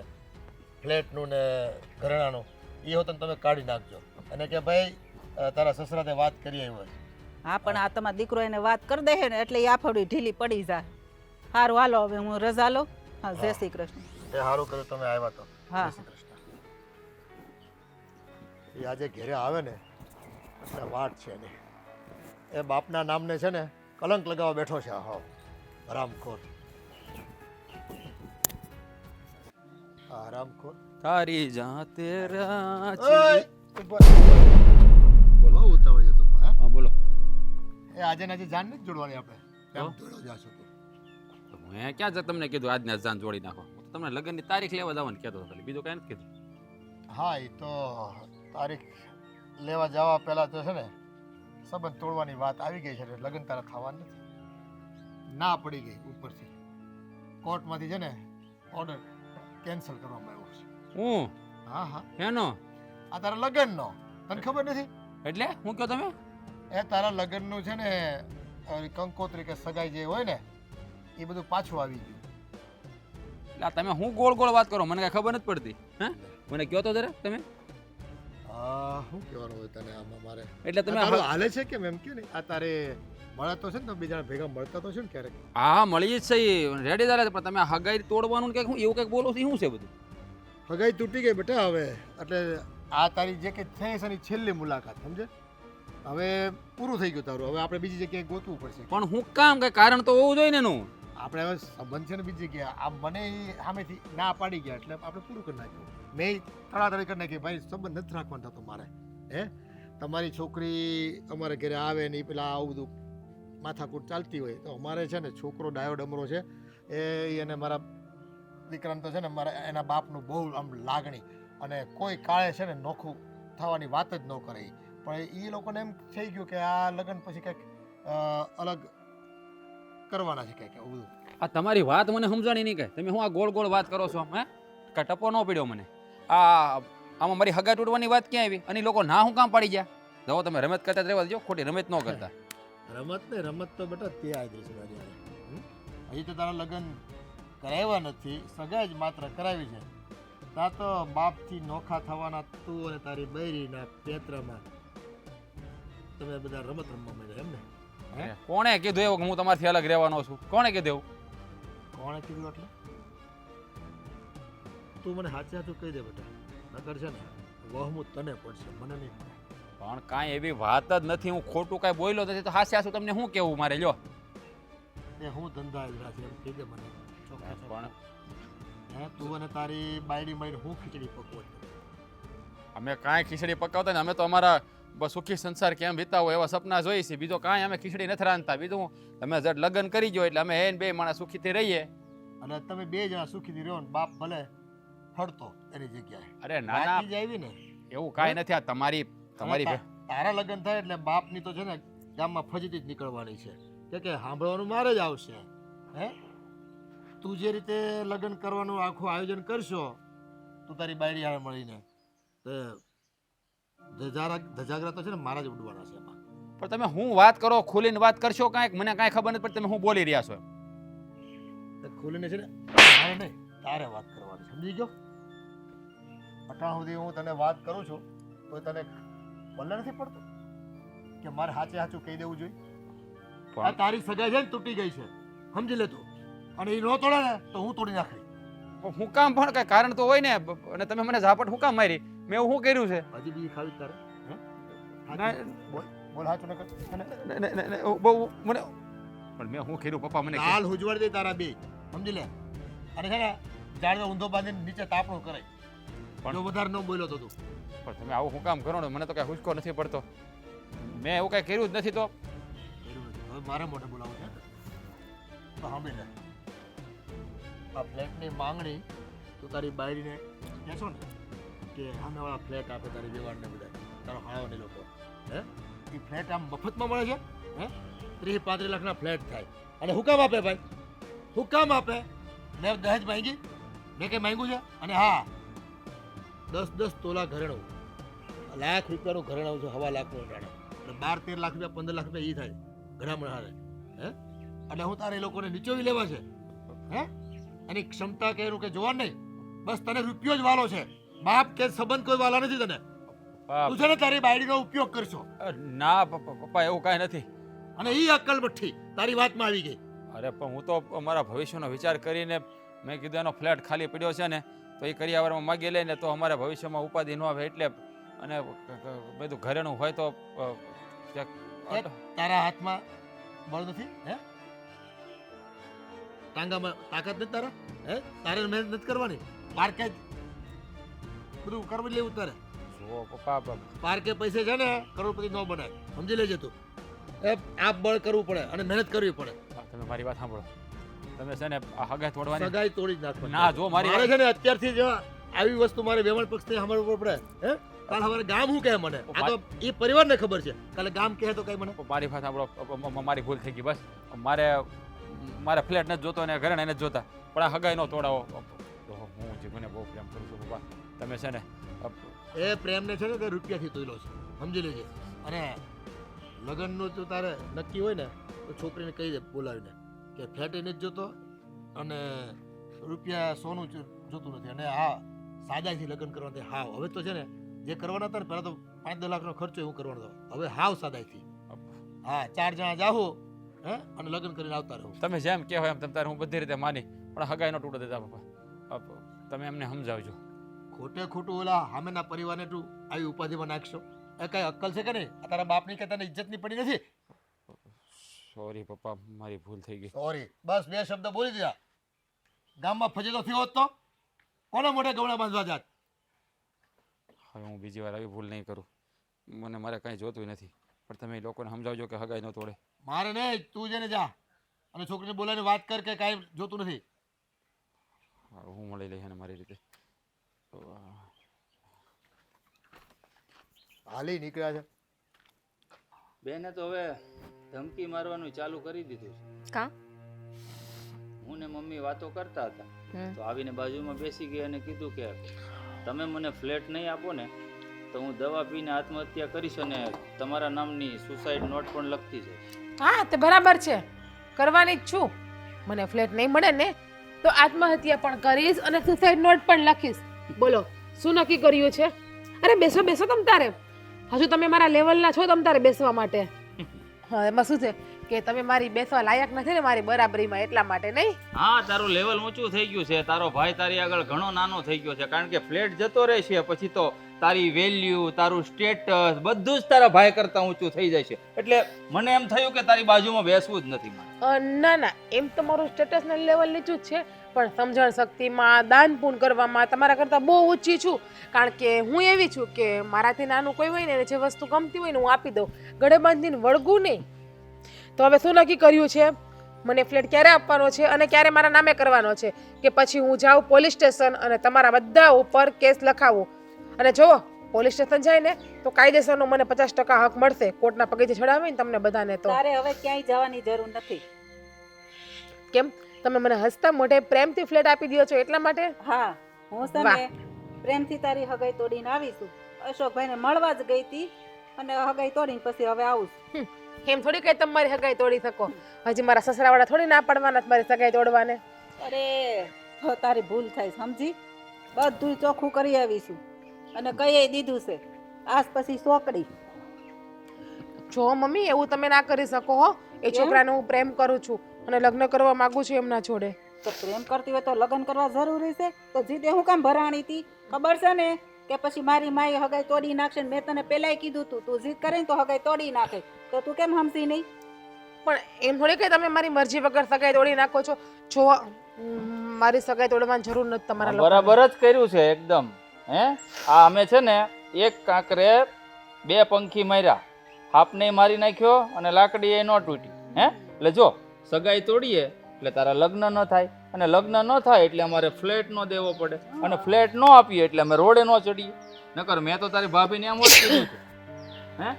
ફ્લેટનું ને ઘરેણાનું એ હોત તમે કાઢી નાખજો અને કે ભાઈ તારા સસરાને વાત કરી આવ્યો. હા પણ આ તમારો દીકરો એને વાત કરી દે ને એટલે એ આફડી ઢીલી પડી જાય. સારું હાલો હવે હું રજા લો. હા જય શ્રી કૃષ્ણ. એ સારું કર્યું તમે આવ્યા તો. હા. જય શ્રી કૃષ્ણ. એ આજે ઘેરે આવે ને એટલે વાત છે ને એ બાપના નામને છે ને કલંક લગાવવા બેઠો છે. હા હરામખોર. હરામખોર. તારી જાતે ઓય! બહુ ઉતાવળ જતો તો, હે? હા બોલો. એ આજે ને આજે જાન નથી જોડવાની આપણે. કેમ જોડો જાશું તું? તો મેં ક્યાં છે તમને કીધું આજને જાન જોડી નાખો? તમને લગ્નની તારીખ લેવા જવાનું કહેતો હતો ખાલી, બીજું કાંઈ નથી કીધું. હા એ તો તારીખ લેવા જવા પહેલા તો છે ને સંબંધ તોડવાની વાત આવી ગઈ છે એટલે લગ્ન તારા થવાનું નથી. ના પડી ગઈ ઉપરથી કોર્ટમાંથી છે ને ઓર્ડર કેન્સલ કરવામાં આવ્યો છે. હું હા હા એનો આ તારા લગ્નનો તને ખબર નથી? એટલે હું કહો તમે એ તારા લગ્નનું છે ને કંકોત્રી કે સગાઈ જે હોય ને એ બધું પાછું આવી ગયું. એટલે આ તમે હું ગોળ ગોળ વાત કરો, મને કાંઈ ખબર નથી પડતી. હે મને કહો તો જરા તમે. શું કહેવાનું હોય તને આમાં મારે એટલે તમે આ તારું હાલે છે કેમ એમ કે ને આ તારે મળે તો છે ને તમે બીજા ભેગા મળતા તો છે ને ક્યારેક હા મળી જ છે રેડી ચાલે છે, પણ તમે હગાઈ તોડવાનું કંઈક એવું કંઈક બોલો છો, શું છે બધું? હગાઈ તૂટી ગઈ બેટા હવે એટલે આ તારી જે કે થઈ છે એની છેલ્લી મુલાકાત સમજે હવે પૂરું થઈ ગયું તારું હવે આપણે બીજી જગ્યાએ ગોતવું પડશે પણ હું કામ કઈ કારણ તો હોવું જોઈએ ને એનું. આપણે હવે સંબંધ છે ને બીજી જગ્યાએ આ મને ઈ સામેથી ના પાડી ગયા એટલે આપણે પૂરું કરી નાખ્યું મેં તળાતળી કરી નાખી ભાઈ સંબંધ નથી રાખવાનો થતો મારે હે તમારી છોકરી અમારે ઘરે આવે ને એ પેલા આવું બધું માથાકૂટ ચાલતી હોય તો અમારે છે ને છોકરો ડાયો ડમરો છે એને મારા દીકરાને તો છે ને મારા એના બાપનું બહુ આમ લાગણી અને કોઈ કાળે છે ને નોખું થવાની વાત જ ન કરે ઈ. પણ એ લોકોને એમ થઈ ગયું કે આ લગ્ન પછી કંઈક અલગ કરવાના છે કંઈક એવું બધું આ તમારી વાત મને સમજાણી નહીં, કઈ તમે હું આ ગોળ ગોળ વાત કરો છો? હે કઈ ટપો ન પડ્યો મને. આમાં મારી હગા તૂટવાની વાત ક્યાં આવી અને ઈ લોકો ના હું કામ પાડી ગયા? જો તમે રમત કરતા જ રહેવા દેજો, ખોટી રમત ન કરતા. રમત ને રમત તો બેટા તે આવી છે મારી હારે. હજી તો તારા લગ્ન કરાવ્યા નથી સગાઈ જ માત્ર કરાવી છે ત્યાં તો બાપથી નોખા થવાના તું અને તારી બૈરીના પેત્રમાં તમે બધા રમત રમવા માંડ્યા એમ ને હે કોણે કીધું એવું કે હું તમારથી અલગ રહેવાનો છું? કોણે કીધું એવું? કોણે કીધું એટલે તું મને સાચે સાચું કહી દે બેટા નકર છે ને વહમું તને પડશે મને નહીં પડે. પણ કાંઈ એવી વાત જ નથી, હું ખોટું કાંઈ બોલ્યો નથી તો હાસ્ય હાસું તમને શું કેવું મારે? લ્યો એ હું ધંધા જ રાખી એમ કહી દે મને ચોખ્ખા પણ હે તું અને તારી બાયડી મળીને હું ખીચડી પકવો અમે કાંઈ ખીચડી પકાવતા ને અમે તો અમારા સુખી સંસાર કેમ વિતાવો એવા સપના જોઈએ છીએ, બીજો કાંઈ અમે ખીચડી નથી રાંધતા. બીજું તમે જટ લગ્ન કરી ગયો એટલે અમે હે બે માણસ સુખીથી રહીએ. અને તમે બે જણા સુખીથી રહો ને બાપ ભલે ફરતો એની જગ્યાએ અરે ના ના વાતચીત આવી ને એવું કાંઈ નથી. આ તમારી તારા લગ્ન થાય એટલે બાપની તો છે ને ગામમાં ફજીતી જ નીકળવાની છે કે સાંભળવાનું મારે જ આવશે હે તું જે રીતે લગ્ન કરવાનું આખું આયોજન કરશો તું તારી બાયડી હારે મળીને તો ધજાગરા તો છે ને મારા જ ઉડવાના છે એમાં. પણ તમે હું વાત કરો, ખુલીને વાત કરશો કાંઈક? મને કાંઈ ખબર નથી પડતી તમે શું બોલી રહ્યા છો. તો ખુલીને છે ને મારે નહીં તારે વાત કરવાની સમજી ગયો? અટાણ સુધી હું તને વાત કરું છું તો તને ભલે નથી પડતું કે મારે સાચે સાચું કહી દેવું જોઈએ? આ તારી સગાઈ છે ને તૂટી ગઈ છે સમજી લે તું અને એ ન તોડે ને તો હું તોડી નાખી. હું કામ પણ કાંઈ કારણ તો હોય ને, અને તમે મને ઝાપટ હું કામ મારી? મેં એવું શું કર્યું છે? હજી બીજી ખાવી તારે હે ના, બોલ બોલ સાચું ન કર બહુ મને પણ મેં શું કર્યું પપ્પા મને કહો. લાલ હુજવાડી દે તારા બે સમજી લે અને છે ને ઝાડનો ઊંધો બાંધીને નીચે તાપણું કરે પણ- જો વધારે ન બોલ્યો તો તું પણ તમે આવું શું કામ કરો ને? મને તો કાંઈ હુંચકો નથી પડતો. મેં એવું કાંઈ કર્યું જ નથી તો. હવે મારે મોઢે બોલાવું છે તો સાંભળી લે આ ફ્લેટની માંગણી તું તારી બાયડીને કહેશો ને કે સામેવાળા ફ્લેટ આપે તારી વેવાણને બધા તારો હાળોને લોકો હે એ ફ્લેટ આમ મફતમાં મળે છે હે 30-35 લાખના ફ્લેટ થાય અને હું કામ આપે ભાઈ હું કામ આપે મેં દહેજ માંગી મેં કંઈ માંગ્યું છે અને હા 10 તોલા ઘરેણું લાખ રૂપિયાનું ઘરેણું છે 1.5 લાખનું ઘરેણું એટલે 12-13 લાખ રૂપિયા 15 લાખ રૂપિયા એ થાય ઘડામણ હારે હે એટલે હું તારે એ લોકોને નીચોવી લેવા છે હે એની ક્ષમતા કે એનું કે જોવા નહીં બસ તને રૂપિયો જ વાલો છે બાપ કે સંબંધ કોઈ વાલા નથી તને તું છે ને તારી બાયડીનો ઉપયોગ કરશો ના પપ્પા એવું કાંઈ નથી. અને એ અક્કલ મઠ્ઠી તારી વાતમાં આવી ગઈ. અરે પણ હું તો અમારા ભવિષ્યનો વિચાર કરીને મેં કીધું એનો ફ્લેટ ખાલી પડ્યો છે ને તો એ કરિયાવરમાં માગી લઈને તો અમારા ભવિષ્યમાં ઉપાધિ ન આવે એટલે અને બધું ઘરેણું હોય તો તારા હાથમાં બળ નથી હે ટાંગામાં તાકાત નથી તારા હે તારે મહેનત નથી કરવાની પાર્કે જ બધું કરવું લેવું તારે જો પપ્પા પાર્કે પૈસે છે ને કરોડપતિ ન બનાય સમજી લેજે તું એ આ બળ કરવું પડે અને મહેનત કરવી પડે. તમે મારી વાત સાંભળો. તમે છે ને આ હગાઈ તોડવાની સગાઈ તોડી જ નાખવાની. ના જો મારી મારે છે ને અત્યારથી જ આવી વસ્તુ મારે વેવણ પક્ષથી સાંભળવું પડે હે કાલ સવારે ગામ શું કહે મને આ તો એ પરિવારને ખબર છે કાલે ગામ કહે તો કઈ મને મારી વાત સાંભળો. મારી ભૂલ થઈ ગઈ બસ. મારે ફ્લેટ નથી જોતો અને ઘરેણા નથી જોતા પણ આ હગાઈ નો તોડાવો. હું જીવને બહુ પ્રેમ કરું છું પપ્પા. તમે છે ને એ પ્રેમને છે ને તે રૂપિયાથી તોયલો છે સમજી લેજે. અને લગ્નનું જો તારે નક્કી હોય ને તો છોકરીને કહી દે બોલાવીને કે ફ્લેટ નથી જોતો અને રૂપિયા સોનું જોતું નથી અને હા સાદાઈથી લગ્ન કરવાથી હા હવે તો છે ને જે કરવાના હતા ને પહેલાં તો 5-10 લાખનો ખર્ચો હું કરવાનો હતો. હવે હાવ સાદાઈથી. હા 4 જણા જાહો હે અને લગ્ન કરીને આવતા રહો. તમે જેમ કહો એમ તમ તારે હું બધી રીતે માની, પણ હગાઈ ન તૂટે દેતા પપ્પા. તમે એમને સમજાવજો. ખોટે ખોટું ઓલા સામેના પરિવારને તું આવી ઉપાધિમાં નાખશો. એ કઈ અક્કલ છે કે નહીં? આ તારા બાપની કે તને ઇજ્જતની પડી નથી? સોરી પપ્પા, મારી ભૂલ થઈ ગઈ. સોરી બસ 2 શબ્દ બોલી દીધા. ગામમાં ફજેતો થયો હોત તો કોના મોઢે ગવડા બાંધવા જાત? હવે હું બીજી વાર આવી ભૂલ નહીં કરું. મારે કાંઈ જોતું નથી, પણ તમે એ લોકોને સમજાવજો કે હગાઈ ન તોડે. મારે નહીં, તું જઈને જા અને છોકરીને બોલાવીને વાત કર કે કાંઈ જોતું નથી. હું મળી લઈશ ને મારી રીતે. હાલી નીકળ્યા છે. બેને તો હવે ધમકી મારવાનું ચાલુ કરી દીધું છે. કા હું ને મમ્મી વાતો કરતા હતા હમ. તો આવીને બાજુમાં બેસી ગઈ અને કીધું કે તમે મને ફ્લેટ નહીં આપો ને તો હું દવા પીને આત્મહત્યા કરીશ અને તમારા નામની સુસાઇડ નોટ પણ લખતી છે. હા તે બરાબર છે, કરવાની જ છું. મને ફ્લેટ નહીં મળે ને તો આત્મહત્યા પણ કરીશ અને સુસાઇડ નોટ પણ લખીશ. બોલો શું નક્કી કર્યું છે? અરે બેસો બેસો તમ તારે, હજુ તમે મારા લેવલના છો તમ તારે બેસવા માટે. હા એમાં શું છે કે તમે મારી બેસવા લાયક નથી ને મારી બરાબરીમાં, એટલા માટે નહીં. હા તારું લેવલ ઊંચું થઈ ગયું છે. તારો ભાઈ તારી આગળ ઘણો નાનો થઈ ગયો છે, કારણ કે ફ્લેટ જતો રહે છે પછી તો તારી વેલ્યુ, તારું સ્ટેટસ બધું જ તારા ભાઈ કરતાં ઊંચું થઈ જાય છે. એટલે મને એમ થયું કે તારી બાજુમાં બેસવું જ નથી મારે. ના ના, એમ તો મારું સ્ટેટસના લેવલ નીચું જ છે, પણ સમજણ શક્તિમાં, દાન પુણ્ય કરવામાં તમારા કરતાં બહુ ઊંચી છું. કારણ કે હું એવી છું કે મારાથી નાનું કોઈ હોય ને જે વસ્તુ ગમતી હોય ને હું આપી દઉં, ગળે બાંધીને વળગું નહીં. તો હવે શું નક્કી કર્યું છે? મને ફ્લેટ ક્યારે આપવાનો છે અને ક્યારે મારા નામે કરવાનો છે? કે પછી હું જાઉં પોલીસ સ્ટેશન અને તમારા બધા ઉપર કેસ લખાવું? અને જો પોલીસ સ્ટેશન જાય ને તો કાયદેસરનો મને 50% હક મળશે. કોર્ટના પગેથી ચડાવે ને તમને બધાને તો. તારે હવે ક્યાંય જવાની જરૂર નથી. કેમ તમે મને હસતા મોઢે પ્રેમથી ફ્લેટ આપી દો છો એટલા માટે? હા હું છે વાહ. ને પ્રેમથી તારી હગાઈ તોડીને આવીશું. અશોકભાઈને મળવા જ ગઈ હતી અને હગાઈ તોડીને પછી હવે આવું છું. એમ થોડી કઈ તમારી હગાઈ તોડી શકો. હજી મારા સસરાવાળા થોડી ના પાડવાના મારી સગાઈ તોડવાને. અરે તો તારી ભૂલ થાય સમજી. બધું ચોખ્ખું કરી આવીશું અને કઈ દીધું છે આજ પછી સોકડી. જો મમ્મી એવું તમે ના કરી શકો હો. એ છોકરાને હું પ્રેમ કરું છું અને લગ્ન કરવા માંગુ છું એમના જોડે. તો પ્રેમ કરતી હોય તો લગ્ન કરવા જરૂરી છે? તો જીદે હું કામ ભરાણી હતી ખબર છે ને કે પછી મારી માએ હગાઈ તોડી નાખશે. મેં તને પહેલાય કીધું તું જીદ કરે ને તો હગાઈ તોડી નાખે. તો તું કેમ સમજી નહીં? પણ એમ થોડી કે તમે મારી મરજી વગર સગાઈ તોડી નાખો છો. જો મારી સગાઈ તોડવાની જરૂર નથી તમારા લોકોને. બરાબર જ કર્યું છે એકદમ. હે આ અમે છે ને એક કાંકરે 2 પંખી માર્યા. હાપને મારી નાખ્યો અને લાકડી એ ન તૂટી. હે એટલે જો સગાઈ તોડીએ એટલે તારા લગ્ન ન થાય અને લગ્ન ન થાય એટલે અમારે ફ્લેટ નો દેવો પડે અને ફ્લેટ નો આપીએ એટલે અમે રોડે નો ચડીએ. નકર મેં તો તારી ભાભીને એમ જ કીધું હતું. હે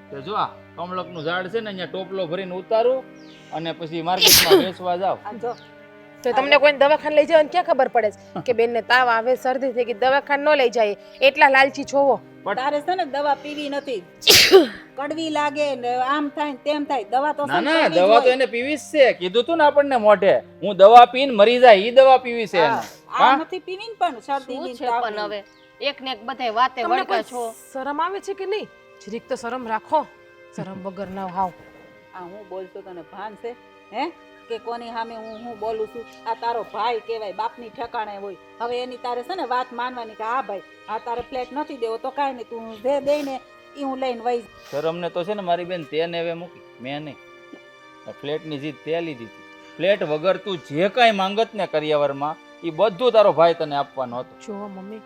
તો જો આ કમળકનું ઝાડ છે ને અહીંયા ટોપલો ભરીને ઉતારું અને પછી માર્કેટમાં વેચવા જાવ. આ જો તો તમને કોઈને દવાખાને લઈ જવાની ક્યાં ખબર પડે છે કે બેનને તાવ આવે, શરદી થઈ ગઈ, દવાખાને ન લઈ જાય? એટલા લાલચી છોવો. તારે છે ને દવા પીવી નથી. કડવી લાગે ને આમ થાય ને તેમ થાય. દવા તો ના ના પીવી જ દવા તો હોય. એને પીવી જ છે. કીધું તું ને આપણને મોઢે હું દવા પીને મરી જાય ઈ દવા પીવી છે એને. આ નથી પીવી ને પણ શરદી શું છે પણ હવે એક ને એક બધાય વાતે તમને વળગા કોઈ છો. શરમ આવે છે કે નહીં? જરીક તો શરમ રાખો. શરમ વગર ના હાવ. આ હું બોલતો તને ભાન છે હે કે કોની સામે હું બોલું છું? આ તારો ભાઈ કહેવાય, બાપની ઠેકાણે હોય. હવે એની તારે છે ને વાત માનવાની કે હા ભાઈ આ તારે ફ્લેટ નથી દેવો તો કાંઈ નહીં, તું જે દે ને એ હું લઈને વહી. શરમને તો છે ને મારી બેન તે ને હવે મૂકી, મેં નહીં. ફ્લેટની જીત તે લીધી હતી. ફ્લેટ વગર તું જે કાંઈ માંગત ને કરિયાવરમાં એ બધું તારો ભાઈ તને આપવાનો હતો. જો મમ્મી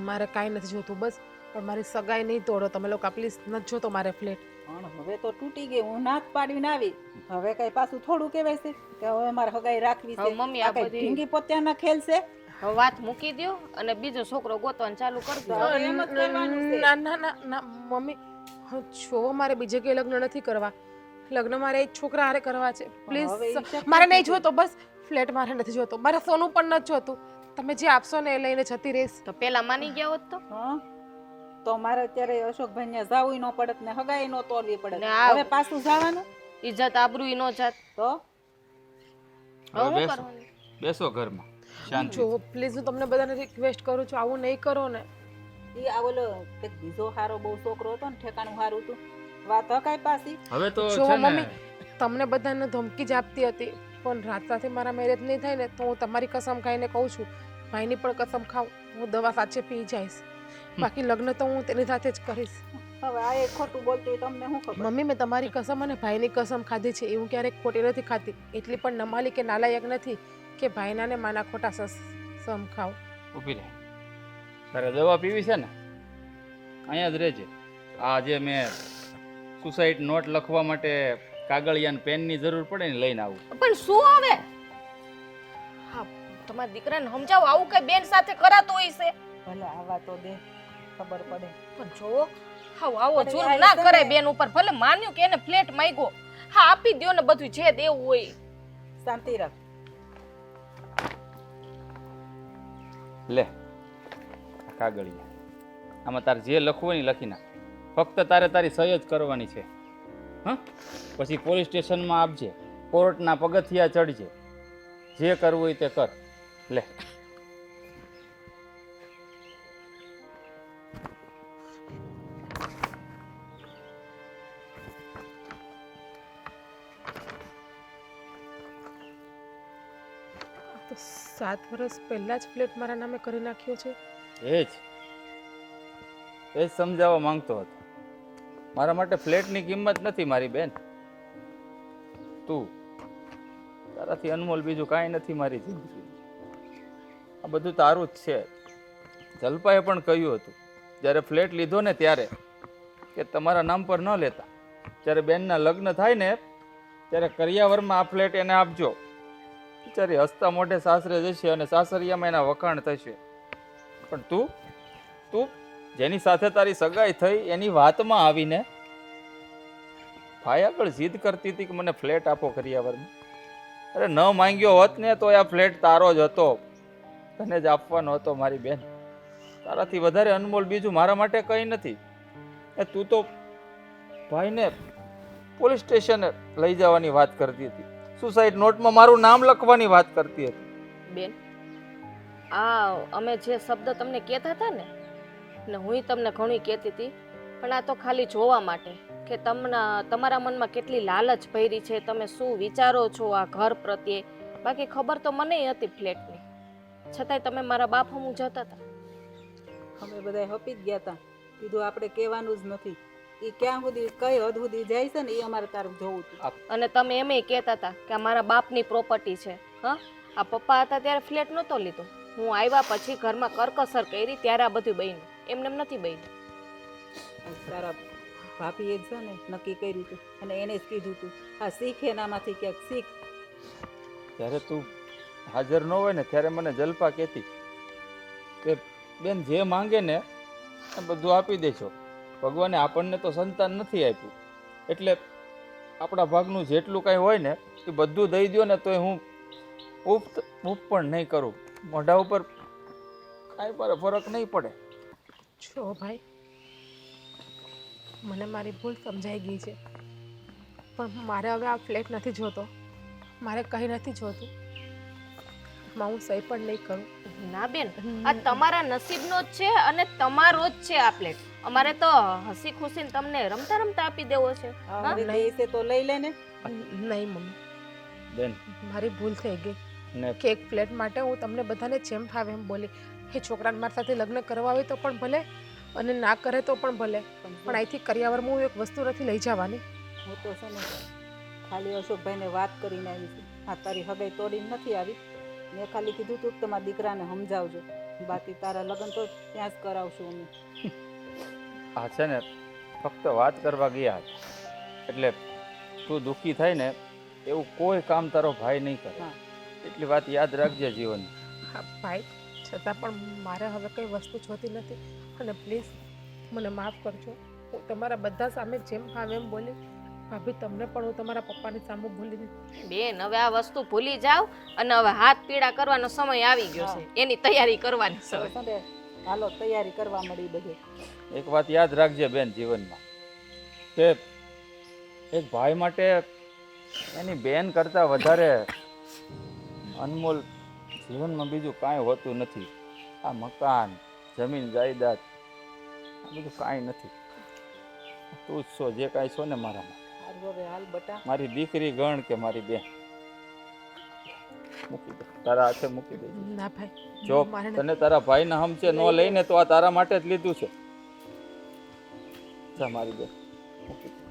મારે કાંઈ નથી જોતું બસ, પણ મારી સગાઈ નહીં તોડો તમે લોકો પ્લીઝ. નથી જોતો મારે ફ્લેટ. પણ હવે તો તૂટી ગઈ, હું નાથ પાડીને આવી. હવે કઈ પાછું થોડું કહેવાય છે કે હવે મારે હગાઈ રાખવી છે? હવે મમ્મી આ આ કઈ બધી ઢીંગી પોત્યાના ખેલ છે? હવે વાત મૂકી દ્યો અને બીજો છોકરો ગોતવાનું ચાલુ કરી દો. હવે એમ જ કરવાનું છે. ના ના ના ના મમ્મી, જો મારે બીજે કઈ લગ્ન નથી કરવા. લગ્ન મારે એક છોકરા હારે કરવા છે. હવે પ્લીઝ ઈ શક્ય મારે નહીં નથી. જોતો બસ. ફ્લેટ મારે નથી જોતો. મારે સોનું પણ નથી જોતું. તમે જે આપશો ને એ લઈને જતી રહીશ. તો પેલા માની ગયા હોત તો હા તો મારે અત્યારે અશોકભાઈ ને જાવું ન પડત ને હગાઈ નો તોડવી પડે. ને આ- હવે પાછું જવાનું ઇજ્જત આબરૂ નો જાત. તો હવે શું બેસો. કરવાનું? બેસો ઘરમાં શાંતિ. જો પ્લીઝ હું તમને બધાને રિક્વેસ્ટ કરું છું આવું નહીં કરો ને. એ આ ઓલો એક બીજો હારો બહુ છોકરો હતો ને ઠેકાણું હારું હતું વાત હકાય પાછી હવે તો જો છે ને મમ્મી તમને બધાને ધમકી જ આપતી હતી પણ રાત સાથે મારા મેરેજ નહીં થાય ને તો હું તમારી કસમ ખાઈને કહું છું ભાઈની પણ કસમ ખાઉં હું દવા સાચે પી જઈશ બાકી લગ્ન તો હું તેની સાથે જ કરીશ હવે આ એક ખોટું બોલતી હોય તમને શું ખબર મમ્મી મેં તમારી કસમ અને ભાઈની કસમ ખાધી છે એવું ક્યારેક ખોટી નથી ખાતી એટલી પણ નમાલી કે નાલાયક નથી કે ભાઈના ને માના ખોટા સમ ખાવ ઊભી રહે. તારે દવા પીવી છે ને અહીંયા જ રહેજે. આ જે મેં સુસાઇડ નોટ લખવા માટે કાગળિયા ને પેનની જરૂર પડે ને લઈને આવું. પણ શું હવે હા તમારા દીકરાને સમજાવો આવું કઈ બેન સાથે કરાતું હોય છે ભલે આવા તો દે ખબર પડે પણ જો હાવ આવો પણ જુલ્મ યાર, ના એ કરાય તમે- બેન ઉપર ભલે માન્યું કે એને ફ્લેટ માંગ્યો હા આપી દ્યો ને બધું જે દેવું હોય શાંતિ રાખ લે આ કાગળિયા. આમાં તારે જે લખવું હોય ને લખી નાખ. ફક્ત તારે તારી સહી જ કરવાની છે. હા પછી પોલીસ સ્ટેશનમાં આપજે, કોર્ટના પગથિયા ચડજે, જે કરવું હોય તે કર. લે તો 7 વર્ષ પહેલા જ ફ્લેટ મારા નામે કરી નાખ્યો છે એ જ સમજાવવા માંગતો હતો. મારા માટે ફ્લેટની કિંમત નથી મારી બેન. તું તારાથી અનમોલ બીજું કાંઈ નથી મારી જિંદગી. આ બધું તારું જ છે. જલ્પાએ પણ કહ્યું હતું જ્યારે ફ્લેટ લીધો ને ત્યારે કે તમારા નામ પર ન લેતા, જ્યારે બેનના લગ્ન થાય ને ત્યારે કરિયાવરમાં આ ફ્લેટ એને આપજો. બિચારી હસતા મોઢે સાસરે જશે અને સાસરિયામાં એના વખાણ થશે. પણ તું જેની સાથે તારી સગાઈ થઈ એની વાતમાં આવીને ભાઈ આગળ જીદ કરતી હતી કે મને ફ્લેટ આપો કરિયાવરમાં. અરે ન માંગ્યો હોત ને તો આ ફ્લેટ તારો જ હતો, તને જ આપવાનો હતો મારી બેન. તારાથી વધારે અનમોલ બીજું મારા માટે કંઈ નથી. એ તું તો ભાઈને પોલીસ સ્ટેશને લઈ જવાની વાત કરતી હતી, સુસાઇડ નોટમાં મારું નામ લખવાની વાત કરતી હતી. બેન આ અમે જે શબ્દ તમને કહેતા હતા ને હું તમને ઘણી કહેતી હતી પણ આ તો ખાલી જોવા માટે કે તમારા મનમાં કેટલી લાલચ ભરી છે, તમે શું વિચારો છો આ ઘર પ્રત્યે. બાકી ખબર તો મને હતી ફ્લેટની, છતાંય તમે મારા બાપ હમું જતા હતા. અમે બધા હપી જ ગયા હતા, કીધું આપણે કહેવાનું જ નથી. એ ક્યાં સુધી કઈ હદ સુધી જાય છે ને એ અમારે તારું જોવું હતું. અને તમે એમ કહેતા હતા કે આ મારા બાપની પ્રોપર્ટી છે. હા આ પપ્પા હતા ત્યારે ફ્લેટ નહોતો લીધો, હું આવ્યા પછી ઘરમાં કરકસર કરી ત્યારે આ બધું બન્યું, એમને એમ નથી બન્યું. તારા ભાભીએ જ છે ને નક્કી કર્યું હતું અને એને જ કીધું હતું આ શીખ એનામાંથી ક્યાંક શીખ. જ્યારે તું હાજર ન હોય ને ત્યારે મને જલ્પા કહેતી કે બેન જે માંગે ને એ બધું આપી દેશો. ભગવાને આપણને તો સંતાન નથી આપ્યું એટલે આપણા ભાગનું જેટલું કાંઈ હોય ને એ બધું દઈ દો ને તોય હું ઉપ પણ નહીં કરું. મોઢા ઉપર કાંઈ પર ફરક નહીં પડે. જો ભાઈ મને મારી ભૂલ સમજાઈ ગઈ છે પણ મારે હવે આ ફ્લેટ નથી જોતો, મારે કંઈ નથી જોતું. હું સહી પણ નહીં કરું. ના બેન આ તમારા નસીબનો જ છે અને તમારો જ છે આ ફ્લેટ. અમારે તો હસી ખુશીને તમને રમતા રમતા આપી દેવો છે. આ રીતે છે તો લઈ લે ને. નહીં મમ્મી, બેન મારી ભૂલ થઈ ગઈ ને કે એક ફ્લેટ માટે હું તમને બધાને જેમ ફાવે એમ બોલી. એ છોકરાને મારી સાથે લગ્ન કરવા હોય તો પણ ભલે અને ના કરે તો પણ ભલે, પણ અહીંથી કરિયાવરમાં હું એક વસ્તુ નથી લઈ જવાની. હું તો છે ને ખાલી અશોકભાઈને વાત કરીને આવી છું. આ તારી હગાઈ તોડીને નથી આવી. મેં ખાલી કીધું તું કે તમારા દીકરાને સમજાવજો, બાકી તારા લગ્ન તો ત્યાં જ કરાવશું અમે. આ છે ને ફક્ત વાત કરવા ગયા હતા એટલે તું દુઃખી થાય ને એવું કોઈ કામ તારો ભાઈ નહીં કરે. હા. એટલી વાત યાદ રાખજે જીવન. હા ભાઈ, છતાં પણ મારે હવે કંઈ વસ્તુ જોતી નથી અને પ્લીઝ મને માફ કરજો. હું તમારા બધા સામે જેમ ફાવે એમ બોલી. ભાભી તમને પણ હું તમારા પપ્પાની સામે બોલી દીધી. બેન હવે આ વસ્તુ ભૂલી જાવ અને હવે હાથ પીડા કરવાનો સમય આવી ગયો છે, એની તૈયારી કરવાની છે. હવે છે ને હાલો તૈયારી કરવા મળી બધે. એક વાત યાદ રાખજે બેન જીવનમાં કે એક ભાઈ માટે એની બેન કરતાં વધારે અનમોલ જીવનમાં બીજું કાંઈ હોતું નથી. આ મકાન, જમીન, જાયદાદ બધું કાંઈ નથી. તું જ છો, જે કાંઈ છો ને મારામાં. હારું હવે હાલ બટા. મારી દીકરી ગણ કે મારી બેન. મૂકી દે, તારા હાથે મૂકી દે. ના ભાઈ જો મારે તને તારા ભાઈના હમચે ન લઈને તો આ તારા માટે જ લીધું છે. જા મારી બેન મૂકી દે.